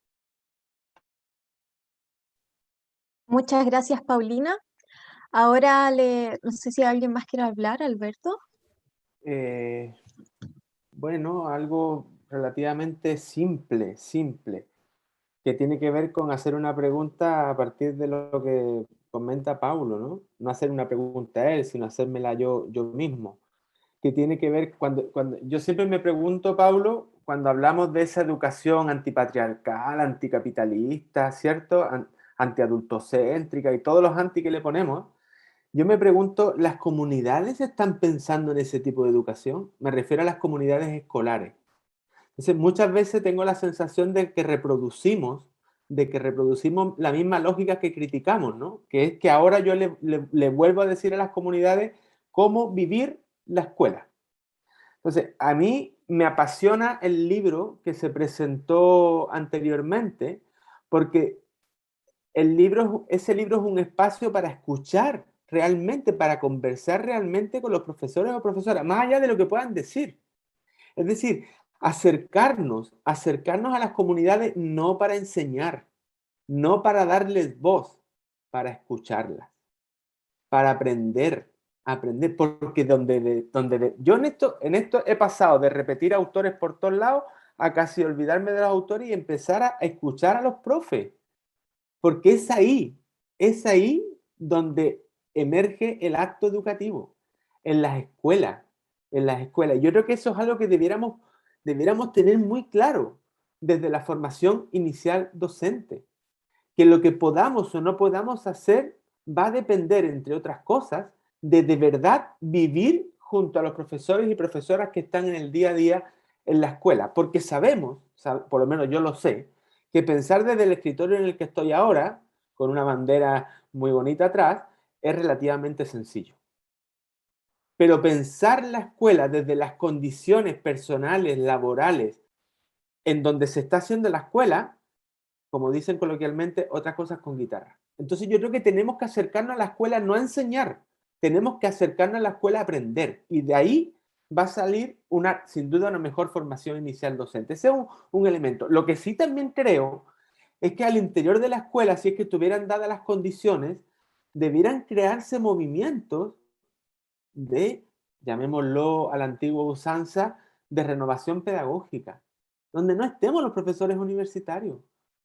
Muchas gracias, Paulina. Ahora no sé si alguien más quiere hablar, Alberto. Bueno, algo relativamente simple, que tiene que ver con hacer una pregunta a partir de lo que comenta Paulo, ¿no? No hacer una pregunta a él, sino hacérmela yo mismo. Que tiene que ver cuando yo siempre me pregunto, Paulo, cuando hablamos de esa educación antipatriarcal, anticapitalista, ¿cierto? Antiadultocéntrica y todos los anti que le ponemos, yo me pregunto, ¿las comunidades están pensando en ese tipo de educación? Me refiero a las comunidades escolares. Entonces, muchas veces tengo la sensación de que reproducimos la misma lógica que criticamos, ¿no? Que es que ahora yo le vuelvo a decir a las comunidades cómo vivir la escuela. Entonces, a mí me apasiona el libro que se presentó anteriormente, porque ese libro es un espacio para escuchar realmente, para conversar realmente con los profesores o profesoras, más allá de lo que puedan decir. Es decir, acercarnos a las comunidades no para enseñar, no para darles voz, para escucharlas, para aprender, porque yo en esto he pasado de repetir autores por todos lados a casi olvidarme de los autores y empezar a escuchar a los profes, porque es ahí donde emerge el acto educativo, en las escuelas. Yo creo que eso es algo que debiéramos tener muy claro desde la formación inicial docente, que lo que podamos o no podamos hacer va a depender, entre otras cosas, de verdad vivir junto a los profesores y profesoras que están en el día a día en la escuela, porque sabemos, por lo menos yo lo sé, que pensar desde el escritorio en el que estoy ahora, con una bandera muy bonita atrás, es relativamente sencillo. Pero pensar la escuela desde las condiciones personales, laborales, en donde se está haciendo la escuela, como dicen coloquialmente, otras cosas con guitarra. Entonces yo creo que tenemos que acercarnos a la escuela no a enseñar, tenemos que acercarnos a la escuela a aprender. Y de ahí va a salir, sin duda, una mejor formación inicial docente. Ese es un elemento. Lo que sí también creo es que al interior de la escuela, si es que estuvieran dadas las condiciones, debieran crearse movimientos de, llamémoslo a la antigua usanza, de renovación pedagógica, donde no estemos los profesores universitarios,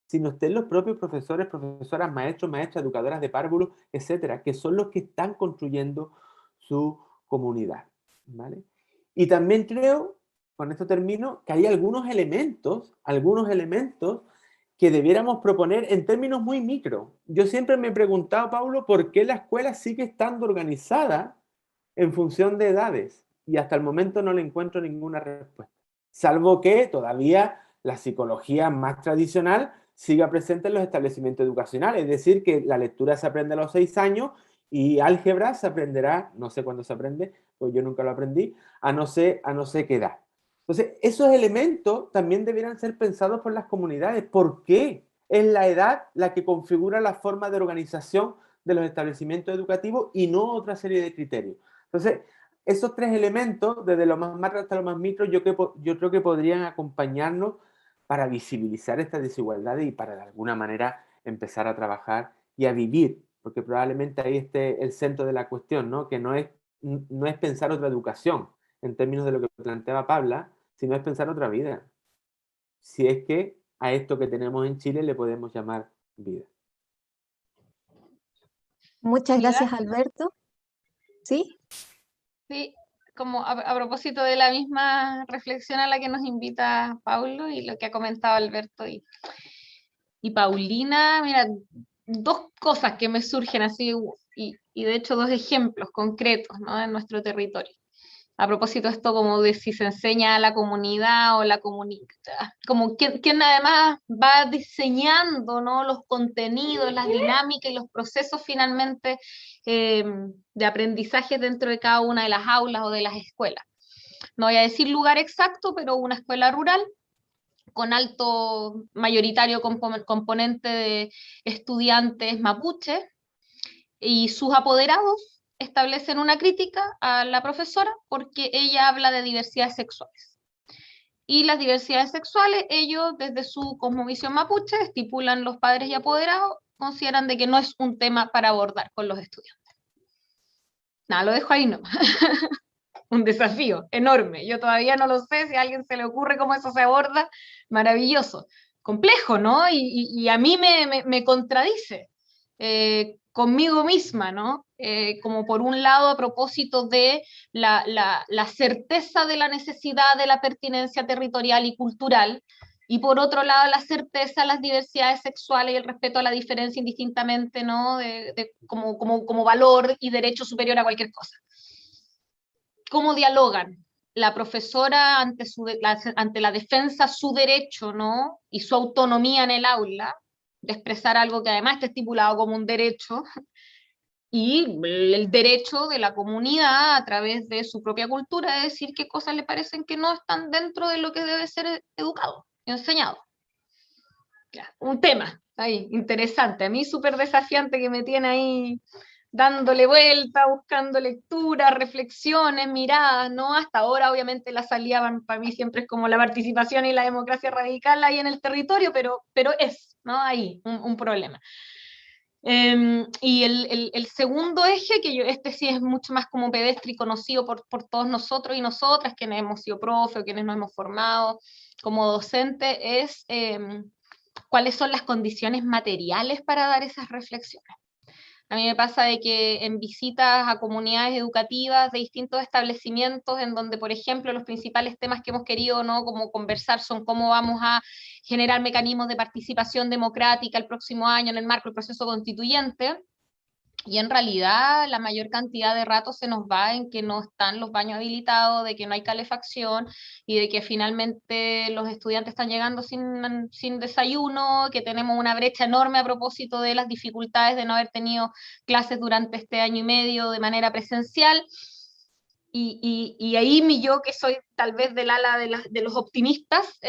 sino estén los propios profesores, profesoras, maestros, maestras, educadoras de párvulos, etcétera, que son los que están construyendo su comunidad, ¿vale? Y también creo, con esto termino, que hay algunos elementos que debiéramos proponer en términos muy micro. Yo siempre me he preguntado, Paulo, ¿por qué la escuela sigue estando organizada en función de edades? Y hasta el momento no le encuentro ninguna respuesta. Salvo que todavía la psicología más tradicional siga presente en los establecimientos educacionales. Es decir, que la lectura se aprende a los 6 años y álgebra se aprenderá, no sé cuándo se aprende, pues yo nunca lo aprendí, a no sé qué edad. Entonces, esos elementos también debieran ser pensados por las comunidades. ¿Por qué es la edad la que configura la forma de organización de los establecimientos educativos y no otra serie de criterios? Entonces, esos tres elementos, desde lo más macro hasta lo más micro, yo creo que podrían acompañarnos para visibilizar estas desigualdades y para de alguna manera empezar a trabajar y a vivir, porque probablemente ahí esté el centro de la cuestión, ¿no? Que no es pensar otra educación en términos de lo que planteaba Paula, sino es pensar otra vida. Si es que a esto que tenemos en Chile le podemos llamar vida. Muchas gracias, Alberto. ¿Sí? Sí, como a propósito de la misma reflexión a la que nos invita Paulo y lo que ha comentado Alberto y Paulina, mira, dos cosas que me surgen así, y de hecho dos ejemplos concretos, ¿no?, en nuestro territorio. A propósito de esto como de si se enseña a la comunidad o la comunidad, como quien además va diseñando, ¿no?, los contenidos, las dinámicas y los procesos finalmente de aprendizaje dentro de cada una de las aulas o de las escuelas. No voy a decir lugar exacto, pero una escuela rural con alto mayoritario componente de estudiantes mapuche y sus apoderados establecen una crítica a la profesora porque ella habla de diversidades sexuales. Y las diversidades sexuales, ellos desde su cosmovisión mapuche, estipulan los padres y apoderados, consideran de que no es un tema para abordar con los estudiantes. Nada, lo dejo ahí nomás. Un desafío enorme. Yo todavía no lo sé, si a alguien se le ocurre cómo eso se aborda, maravilloso. Complejo, ¿no? Y a mí me contradice conmigo misma, ¿no? Como por un lado a propósito de la certeza de la necesidad de la pertinencia territorial y cultural, y por otro lado la certeza de las diversidades sexuales y el respeto a la diferencia indistintamente, ¿no? Como valor y derecho superior a cualquier cosa. ¿Cómo dialogan la profesora ante la defensa su derecho, ¿no? Y su autonomía en el aula, de expresar algo que además está estipulado como un derecho, y el derecho de la comunidad a través de su propia cultura de decir qué cosas le parecen que no están dentro de lo que debe ser educado y enseñado? Ya, un tema ahí interesante, a mí súper desafiante, que me tiene ahí dándole vuelta, buscando lecturas, reflexiones, miradas, ¿no? Hasta ahora obviamente la salida para mí siempre es como la participación y la democracia radical ahí en el territorio, pero es, ¿no? Ahí un problema. Y el segundo eje, este sí es mucho más como pedestre y conocido por todos nosotros y nosotras, quienes hemos sido profe o quienes nos hemos formado como docente, es cuáles son las condiciones materiales para dar esas reflexiones. A mí me pasa de que en visitas a comunidades educativas de distintos establecimientos, en donde, por ejemplo, los principales temas que hemos querido, ¿no?, como conversar son cómo vamos a generar mecanismos de participación democrática el próximo año en el marco del proceso constituyente, y en realidad la mayor cantidad de rato se nos va en que no están los baños habilitados, de que no hay calefacción, y de que finalmente los estudiantes están llegando sin desayuno, que tenemos una brecha enorme a propósito de las dificultades de no haber tenido clases durante este año y medio de manera presencial. Y ahí yo, que soy tal vez del ala de los optimistas,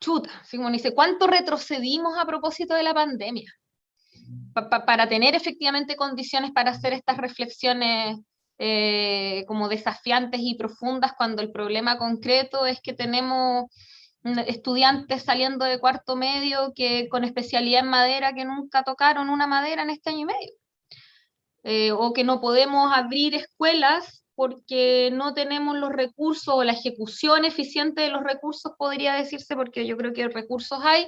chuta, así como dice, ¿cuánto retrocedimos a propósito de la pandemia? Para tener efectivamente condiciones para hacer estas reflexiones como desafiantes y profundas, cuando el problema concreto es que tenemos estudiantes saliendo de cuarto medio que con especialidad en madera que nunca tocaron una madera en este año y medio, o que no podemos abrir escuelas porque no tenemos los recursos o la ejecución eficiente de los recursos, podría decirse, porque yo creo que recursos hay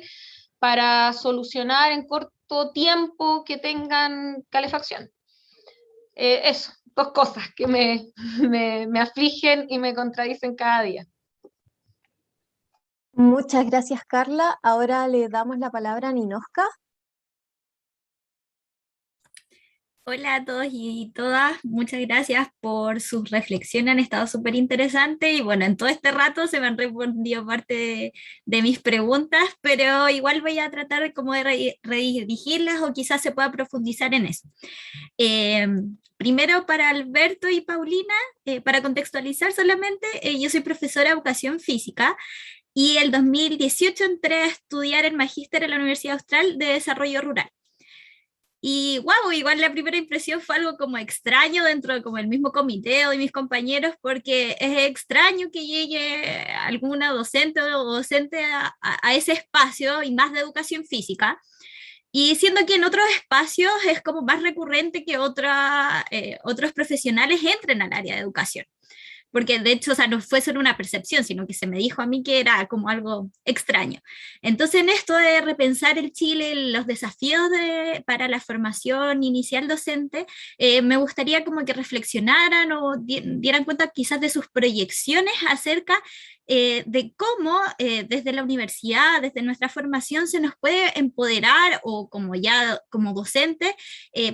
para solucionar en corto tiempo que tengan calefacción. Eso, dos cosas que me afligen y me contradicen cada día. Muchas gracias, Carla. Ahora le damos la palabra a Ninoska. Hola a todos y todas, muchas gracias por sus reflexiones, han estado súper interesantes y bueno, en todo este rato se me han respondido parte de mis preguntas, pero igual voy a tratar como de redirigirlas o quizás se pueda profundizar en eso. Primero para Alberto y Paulina, para contextualizar solamente, yo soy profesora de educación física y el 2018 entré a estudiar el magíster en la Universidad Austral de Desarrollo Rural. Y wow, igual la primera impresión fue algo como extraño dentro de como el mismo comité o de mis compañeros, porque es extraño que llegue alguna docente o docente a ese espacio y más de educación física. Y siendo que en otros espacios es como más recurrente que otros profesionales entren al área de educación. Porque de hecho, o sea, no fue solo una percepción, sino que se me dijo a mí que era como algo extraño. Entonces, en esto de repensar el Chile, los desafíos para la formación inicial docente, me gustaría como que reflexionaran o dieran cuenta quizás de sus proyecciones acerca de cómo desde la universidad, desde nuestra formación, se nos puede empoderar o como ya como docente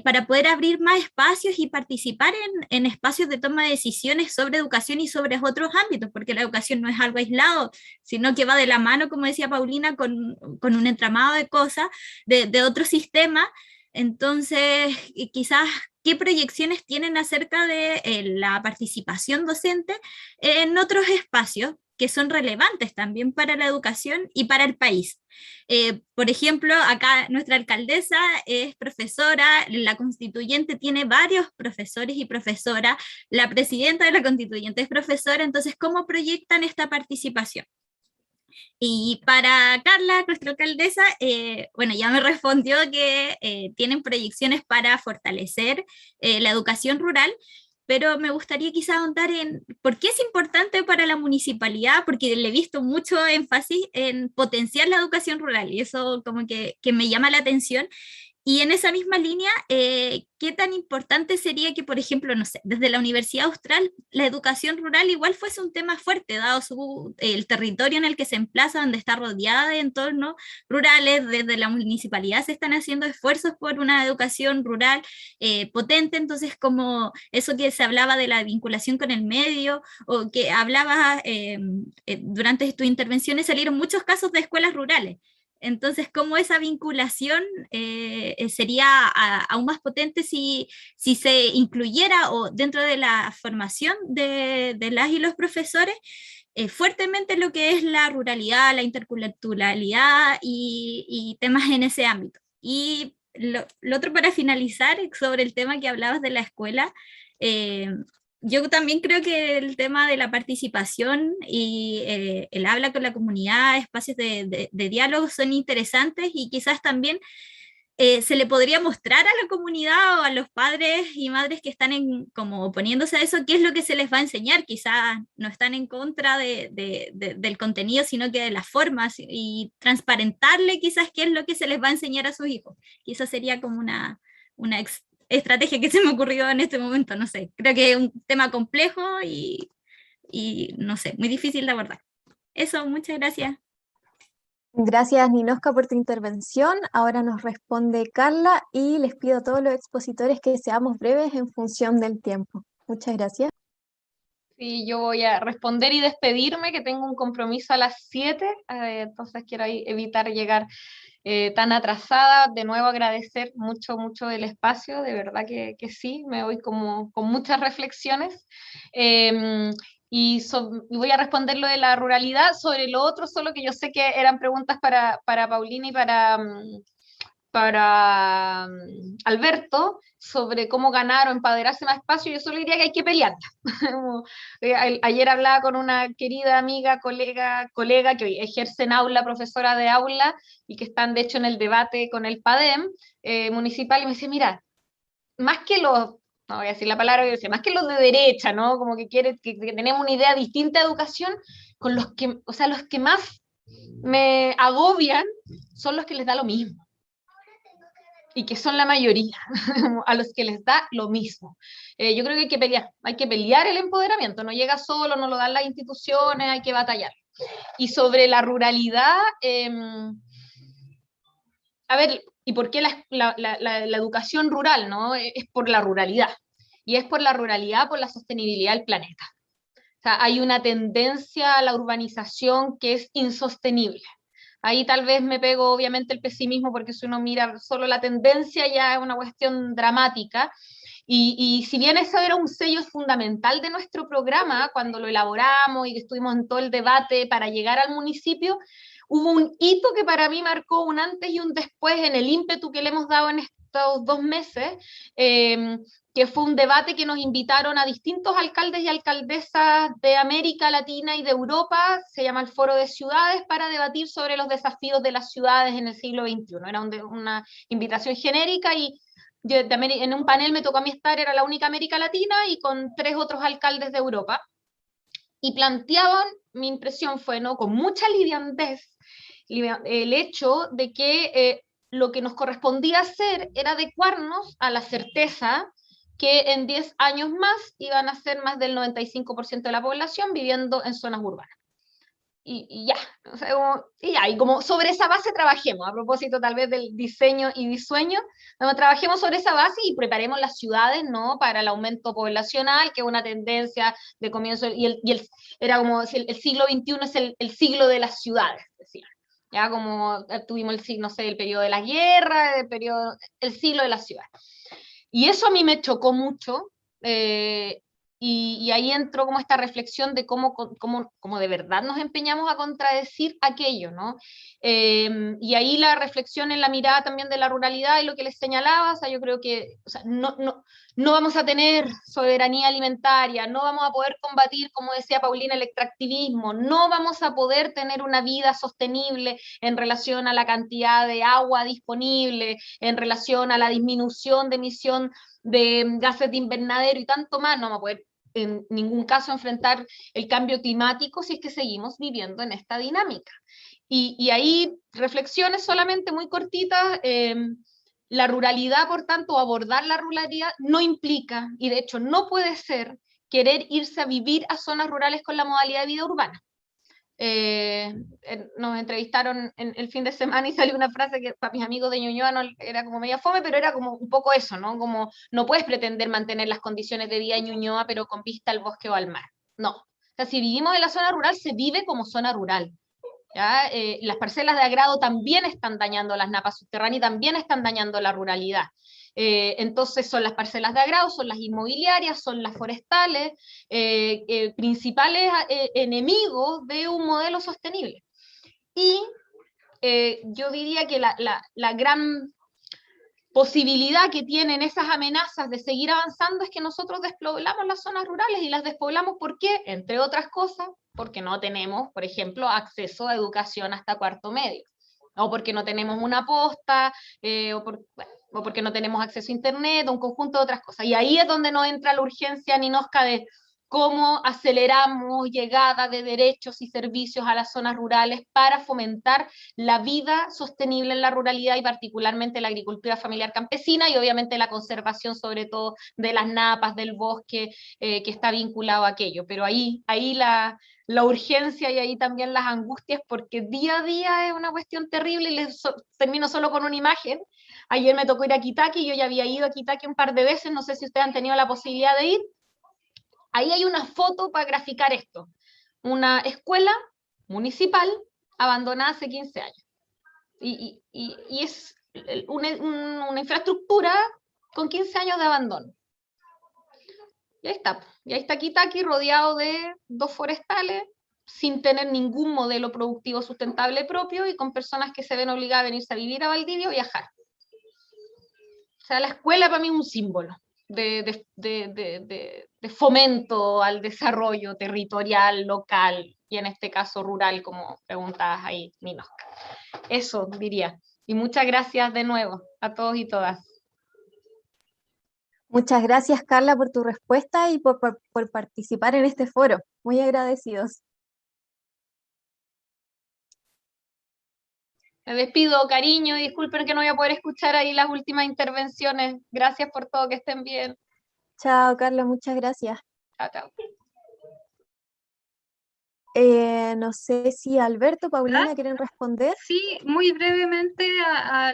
para poder abrir más espacios y participar en espacios de toma de decisiones sobre educación y sobre otros ámbitos, porque la educación no es algo aislado, sino que va de la mano, como decía Paulina, con un entramado de cosas de otro sistema. Entonces, quizás, ¿qué proyecciones tienen acerca de la participación docente en otros espacios que son relevantes también para la educación y para el país. Por ejemplo, acá nuestra alcaldesa es profesora, la constituyente tiene varios profesores y profesoras, la presidenta de la constituyente es profesora, entonces, ¿cómo proyectan esta participación? Y para Carla, nuestra alcaldesa, bueno, ya me respondió que tienen proyecciones para fortalecer la educación rural, pero me gustaría quizá ahondar en por qué es importante para la municipalidad, porque le he visto mucho énfasis en potenciar la educación rural, y eso como que me llama la atención. Y en esa misma línea, ¿qué tan importante sería que, por ejemplo, no sé, desde la Universidad Austral, la educación rural igual fuese un tema fuerte, dado el territorio en el que se emplaza, donde está rodeada de entornos rurales? Desde la municipalidad se están haciendo esfuerzos por una educación rural potente, entonces como eso que se hablaba de la vinculación con el medio, o que hablabas durante tus intervenciones, salieron muchos casos de escuelas rurales. Entonces, ¿cómo esa vinculación sería aún más potente si se incluyera, o dentro de la formación de las y los profesores, fuertemente lo que es la ruralidad, la interculturalidad y temas en ese ámbito? Y lo otro, para finalizar, sobre el tema que hablabas de la escuela, yo también creo que el tema de la participación y el habla con la comunidad, espacios de diálogo son interesantes, y quizás también se le podría mostrar a la comunidad o a los padres y madres que están como oponiéndose a eso, qué es lo que se les va a enseñar. Quizás no están en contra del contenido, sino que de las formas, y transparentarle quizás qué es lo que se les va a enseñar a sus hijos. Quizás sería como una estrategia que se me ocurrió en este momento, no sé. Creo que es un tema complejo y no sé, muy difícil de abordar. Eso, muchas gracias. Gracias, Ninosca, por tu intervención. Ahora nos responde Carla, y les pido a todos los expositores que seamos breves en función del tiempo. Muchas gracias. Sí, yo voy a responder y despedirme, que tengo un compromiso a las 7, entonces quiero evitar llegar tan atrasada. De nuevo agradecer mucho, mucho el espacio, de verdad que sí, me voy como con muchas reflexiones. Y voy a responder lo de la ruralidad. Sobre lo otro, solo que yo sé que eran preguntas para Paulina y para Alberto, sobre cómo ganar o empoderarse más espacio. Yo solo diría que hay que pelearla. Ayer hablaba con una querida amiga, colega que hoy ejerce en aula, profesora de aula, y que están de hecho en el debate con el PADEM municipal, y me dice, mira, más que los, no voy a decir la palabra, más que los de derecha, ¿no? Como que tenemos una idea distinta de educación, con los que, o sea, los que más me agobian son los que les da lo mismo, y que son la mayoría, a los que les da lo mismo. Yo creo que hay que pelear el empoderamiento, no llega solo, no lo dan las instituciones, hay que batallar. Y sobre la ruralidad, a ver, ¿y por qué la educación rural, no? Es por la ruralidad, y es por la ruralidad, por la sostenibilidad del planeta. O sea, hay una tendencia a la urbanización que es insostenible. Ahí tal vez me pego obviamente el pesimismo, porque si uno mira solo la tendencia ya es una cuestión dramática. Y si bien eso era un sello fundamental de nuestro programa cuando lo elaboramos y que estuvimos en todo el debate para llegar al municipio, hubo un hito que para mí marcó un antes y un después en el ímpetu que le hemos dado en estos 2 meses, que fue un debate que nos invitaron a distintos alcaldes y alcaldesas de América Latina y de Europa. Se llama el Foro de Ciudades, para debatir sobre los desafíos de las ciudades en el siglo XXI. Era una invitación genérica, y yo en un panel me tocó a mí estar, era la única América Latina, y con 3 otros alcaldes de Europa. Y planteaban, mi impresión fue, ¿no?, con mucha liviandez, el hecho de que lo que nos correspondía hacer era adecuarnos a la certeza que en 10 años más iban a ser más del 95% de la población viviendo en zonas urbanas. Y ya, o sea, y como sobre esa base trabajemos, a propósito tal vez del diseño y disueño, trabajemos sobre esa base y preparemos las ciudades, ¿no?, para el aumento poblacional, que es una tendencia de comienzo, era como si el siglo XXI es el siglo de las ciudades, decían. Ya como tuvimos el periodo de la guerra, el siglo de las ciudades. Y eso a mí me chocó mucho, y y ahí entró como esta reflexión de cómo de verdad nos empeñamos a contradecir aquello, ¿no? Y ahí la reflexión en la mirada también de la ruralidad y lo que les señalaba, o sea, yo creo que, o sea, no vamos a tener soberanía alimentaria, no vamos a poder combatir, como decía Paulina, el extractivismo, no vamos a poder tener una vida sostenible en relación a la cantidad de agua disponible, en relación a la disminución de emisión de gases de invernadero y tanto más, no vamos a poder en ningún caso enfrentar el cambio climático si es que seguimos viviendo en esta dinámica. Y ahí reflexiones solamente muy cortitas. La ruralidad, por tanto, abordar la ruralidad no implica, y de hecho no puede ser, querer irse a vivir a zonas rurales con la modalidad de vida urbana. Nos entrevistaron el fin de semana y salió una frase que para mis amigos de Ñuñoa no, era como media fome, pero era como un poco eso, ¿no? Como no puedes pretender mantener las condiciones de vida en Ñuñoa pero con vista al bosque o al mar. No. O sea, si vivimos en la zona rural, se vive como zona rural. ¿Ya? Las parcelas de agrado también están dañando las napas subterráneas y también están dañando la ruralidad. Entonces son las parcelas de agrado, son las inmobiliarias, son las forestales, principales enemigos de un modelo sostenible. Y yo diría que la gran posibilidad que tienen esas amenazas de seguir avanzando es que nosotros despoblamos las zonas rurales, y las despoblamos ¿por qué? Entre otras cosas, porque no tenemos, por ejemplo, acceso a educación hasta cuarto medio, o porque no tenemos una posta, o porque no tenemos acceso a internet, o un conjunto de otras cosas. Y ahí es donde nos entra la urgencia ninosca de cómo aceleramos llegada de derechos y servicios a las zonas rurales para fomentar la vida sostenible en la ruralidad y particularmente la agricultura familiar campesina y obviamente la conservación sobre todo de las napas, del bosque que está vinculado a aquello. Pero ahí la urgencia y ahí también las angustias, porque día a día es una cuestión terrible y termino solo con una imagen. Ayer me tocó ir a Quitaqui, yo ya había ido a Quitaqui un par de veces, no sé si ustedes han tenido la posibilidad de ir. Ahí hay una foto para graficar esto. Una escuela municipal abandonada hace 15 años. Y es una infraestructura con 15 años de abandono. Y ahí está Quitaqui rodeado de 2 forestales, sin tener ningún modelo productivo sustentable propio y con personas que se ven obligadas a venirse a vivir a Valdivia o viajar. O sea, la escuela para mí es un símbolo de fomento al desarrollo territorial, local, y en este caso rural, como preguntabas ahí, Ninosca. Eso diría. Y muchas gracias de nuevo a todos y todas. Muchas gracias, Carla, por tu respuesta y por participar en este foro. Muy agradecidos. Me despido, cariño, y disculpen que no voy a poder escuchar ahí las últimas intervenciones. Gracias por todo, que estén bien. Chao, Carla, muchas gracias. Chao, chao. No sé si Alberto, Paulina, ¿quieren responder? Sí, muy brevemente a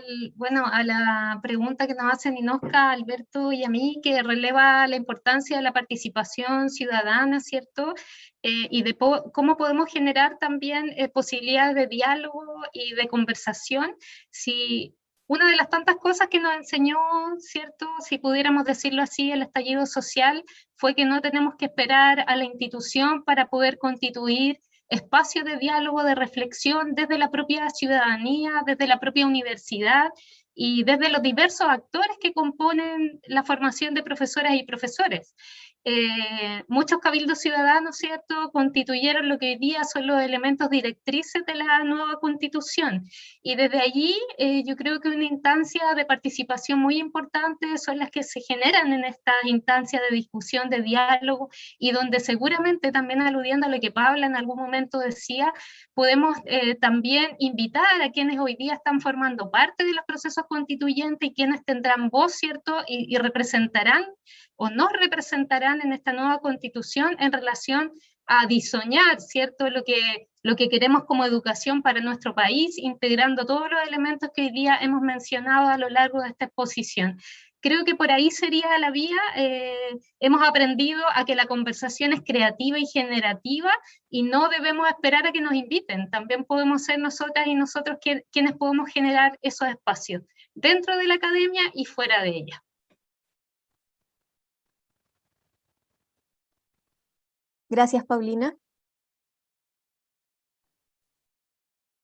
la pregunta que nos hace Ninosca, Alberto y a mí, que releva la importancia de la participación ciudadana, ¿cierto? Y de cómo podemos generar también posibilidades de diálogo y de conversación. Si una de las tantas cosas que nos enseñó, ¿cierto? Si pudiéramos decirlo así, el estallido social, fue que no tenemos que esperar a la institución para poder constituir espacios de diálogo, de reflexión desde la propia ciudadanía, desde la propia universidad y desde los diversos actores que componen la formación de profesoras y profesores. Muchos cabildos ciudadanos, ¿cierto?, constituyeron lo que hoy día son los elementos directrices de la nueva Constitución. Y desde allí yo creo que una instancia de participación muy importante son las que se generan en estas instancias de discusión, de diálogo, y donde seguramente, también aludiendo a lo que Paula en algún momento decía, podemos también invitar a quienes hoy día están formando parte de los procesos constituyentes y quienes tendrán voz, ¿cierto?, y representarán o nos representarán en esta nueva Constitución en relación a diseñar, ¿cierto?, lo que queremos como educación para nuestro país, integrando todos los elementos que hoy día hemos mencionado a lo largo de esta exposición. Creo que por ahí sería la vía. Hemos aprendido a que la conversación es creativa y generativa y no debemos esperar a que nos inviten. También podemos ser nosotras y nosotros quienes podemos generar esos espacios dentro de la academia y fuera de ella. Gracias, Paulina.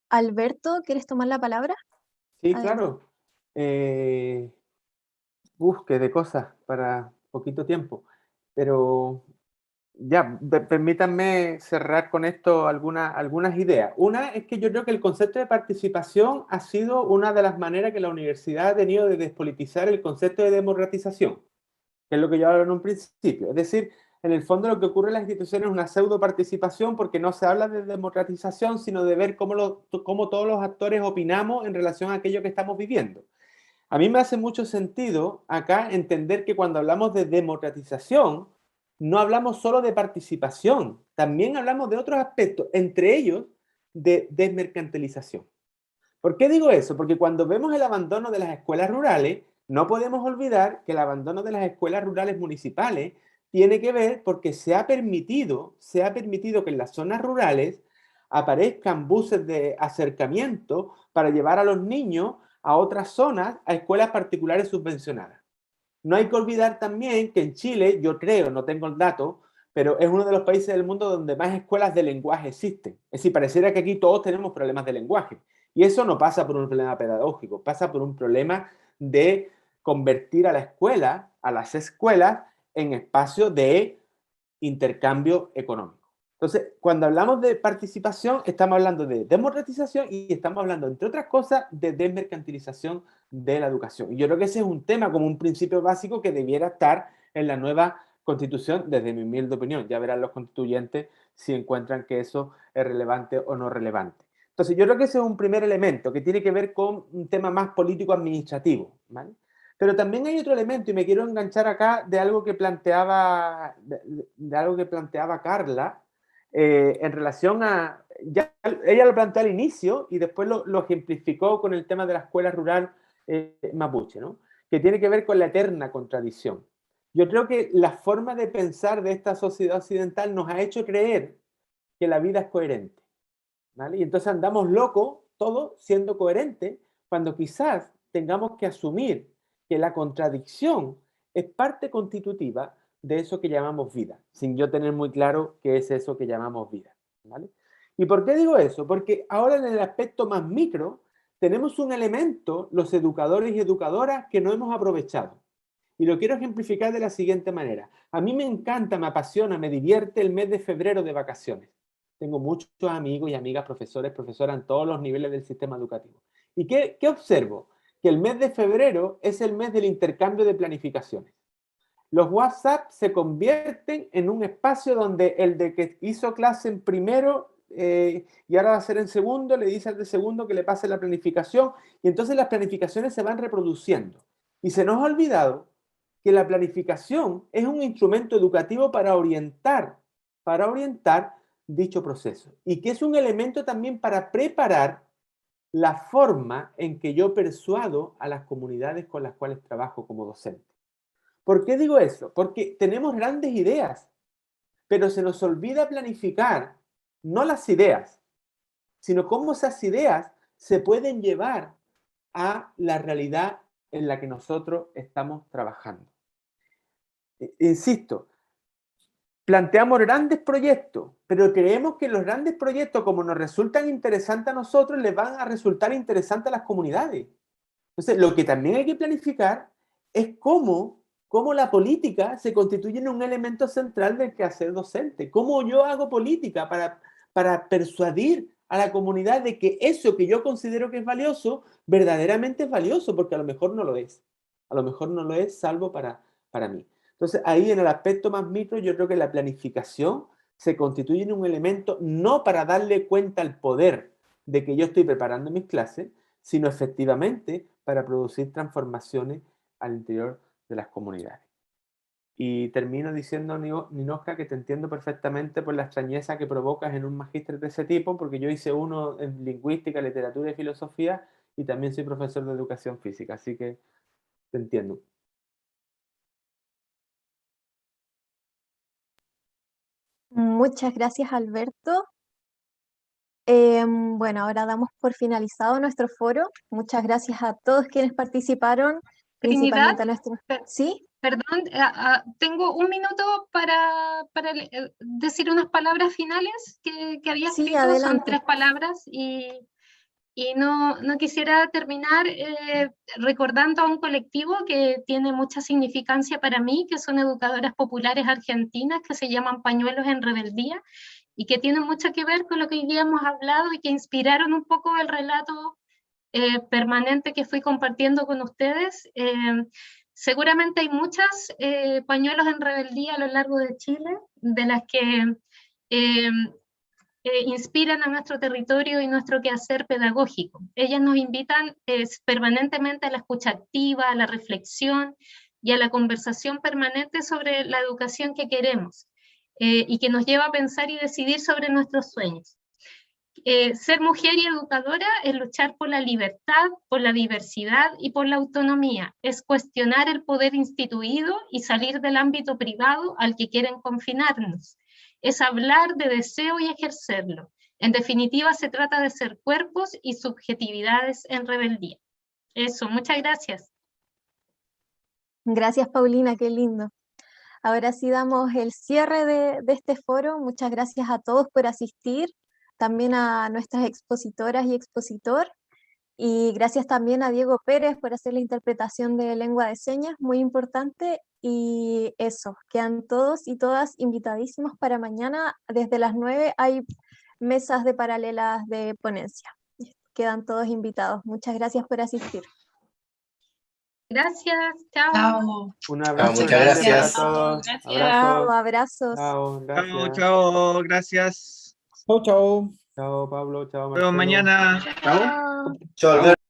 Alberto, ¿quieres tomar la palabra? Sí, Adelante. claro. Busque de cosas para poquito tiempo, pero ya, permítanme cerrar con esto algunas ideas. Una es que yo creo que el concepto de participación ha sido una de las maneras que la universidad ha tenido de despolitizar el concepto de democratización, que es lo que yo hablo en un principio. Es decir, en el fondo lo que ocurre en las instituciones es una pseudo participación porque no se habla de democratización, sino de ver cómo todos los actores opinamos en relación a aquello que estamos viviendo. A mí me hace mucho sentido acá entender que cuando hablamos de democratización, no hablamos solo de participación, también hablamos de otros aspectos, entre ellos de desmercantilización. ¿Por qué digo eso? Porque cuando vemos el abandono de las escuelas rurales, no podemos olvidar que el abandono de las escuelas rurales municipales tiene que ver porque se ha permitido que en las zonas rurales aparezcan buses de acercamiento para llevar a los niños a otras zonas, a escuelas particulares subvencionadas. No hay que olvidar también que en Chile, yo creo, no tengo el dato, pero es uno de los países del mundo donde más escuelas de lenguaje existen. Es decir, pareciera que aquí todos tenemos problemas de lenguaje. Y eso no pasa por un problema pedagógico, pasa por un problema de convertir a la escuela, a las escuelas, en espacios de intercambio económico. Entonces, cuando hablamos de participación, estamos hablando de democratización y estamos hablando, entre otras cosas, de desmercantilización de la educación. Y yo creo que ese es un tema como un principio básico que debiera estar en la nueva Constitución, desde mi humilde opinión. Ya verán los constituyentes si encuentran que eso es relevante o no relevante. Entonces, yo creo que ese es un primer elemento que tiene que ver con un tema más político-administrativo, ¿vale? Pero también hay otro elemento, y me quiero enganchar acá de algo que planteaba, Carla, en relación a, ella lo planteó al inicio y después lo ejemplificó con el tema de la escuela rural mapuche, ¿no? Que tiene que ver con la eterna contradicción. Yo creo que la forma de pensar de esta sociedad occidental nos ha hecho creer que la vida es coherente, ¿vale? Y entonces andamos locos, todos siendo coherentes, cuando quizás tengamos que asumir que la contradicción es parte constitutiva de eso que llamamos vida, sin yo tener muy claro qué es eso que llamamos vida, ¿vale? ¿Y por qué digo eso? Porque ahora en el aspecto más micro tenemos un elemento, los educadores y educadoras, que no hemos aprovechado. Y lo quiero ejemplificar de la siguiente manera. A mí me encanta, me apasiona, me divierte el mes de febrero de vacaciones. Tengo muchos amigos y amigas, profesores, profesoras en todos los niveles del sistema educativo. ¿Y qué observo? Que el mes de febrero es el mes del intercambio de planificaciones. Los WhatsApp se convierten en un espacio donde el de que hizo clase en primero y ahora va a ser en segundo, le dice al de segundo que le pase la planificación y entonces las planificaciones se van reproduciendo. Y se nos ha olvidado que la planificación es un instrumento educativo para orientar dicho proceso y que es un elemento también para preparar la forma en que yo persuado a las comunidades con las cuales trabajo como docente. ¿Por qué digo eso? Porque tenemos grandes ideas, pero se nos olvida planificar no las ideas, sino cómo esas ideas se pueden llevar a la realidad en la que nosotros estamos trabajando. Insisto, planteamos grandes proyectos, pero creemos que los grandes proyectos, como nos resultan interesantes a nosotros, les van a resultar interesantes a las comunidades. Entonces, lo que también hay que planificar es cómo la política se constituye en un elemento central del quehacer docente. Cómo yo hago política para persuadir a la comunidad de que eso que yo considero que es valioso, verdaderamente es valioso, porque a lo mejor no lo es. A lo mejor no lo es, salvo para mí. Entonces, ahí en el aspecto más micro, yo creo que la planificación se constituye en un elemento no para darle cuenta al poder de que yo estoy preparando mis clases, sino efectivamente para producir transformaciones al interior de las comunidades. Y termino diciendo, Ninoska, que te entiendo perfectamente por la extrañeza que provocas en un magíster de ese tipo, porque yo hice uno en lingüística, literatura y filosofía, y también soy profesor de educación física, así que te entiendo. Muchas gracias, Alberto. Bueno, ahora damos por finalizado nuestro foro. Muchas gracias a todos quienes participaron, Trinidad, principalmente a nuestros... ¿Sí? Perdón, tengo un minuto para decir unas palabras finales que había Sí, escrito, son adelante. 3 palabras y no quisiera terminar recordando a un colectivo que tiene mucha significancia para mí, que son educadoras populares argentinas que se llaman Pañuelos en Rebeldía y que tienen mucho que ver con lo que hoy día hemos hablado y que inspiraron un poco el relato permanente que fui compartiendo con ustedes. Seguramente hay muchas pañuelos en rebeldía a lo largo de Chile, de las que inspiran a nuestro territorio y nuestro quehacer pedagógico. Ellas nos invitan permanentemente a la escucha activa, a la reflexión y a la conversación permanente sobre la educación que queremos y que nos lleva a pensar y decidir sobre nuestros sueños. Ser mujer y educadora es luchar por la libertad, por la diversidad y por la autonomía. Es cuestionar el poder instituido y salir del ámbito privado al que quieren confinarnos. Es hablar de deseo y ejercerlo. En definitiva, se trata de ser cuerpos y subjetividades en rebeldía. Eso, muchas gracias. Gracias, Paulina, qué lindo. Ahora sí damos el cierre de este foro. Muchas gracias a todos por asistir, también a nuestras expositoras y expositor, y gracias también a Diego Pérez por hacer la interpretación de lengua de señas, muy importante, y eso, quedan todos y todas invitadísimos para mañana, desde las 9 hay mesas de paralelas de ponencia, quedan todos invitados. Muchas gracias por asistir. Gracias, chao. Chao. Un abrazo muchas grande gracias. para todos. Gracias. Chao, Abrazos. abrazos. Chao, gracias. Chao, gracias. Chau, chau. Chao, Pablo. Chao, Nos vemos Marcelo. mañana. Chao. Chao, Alberto.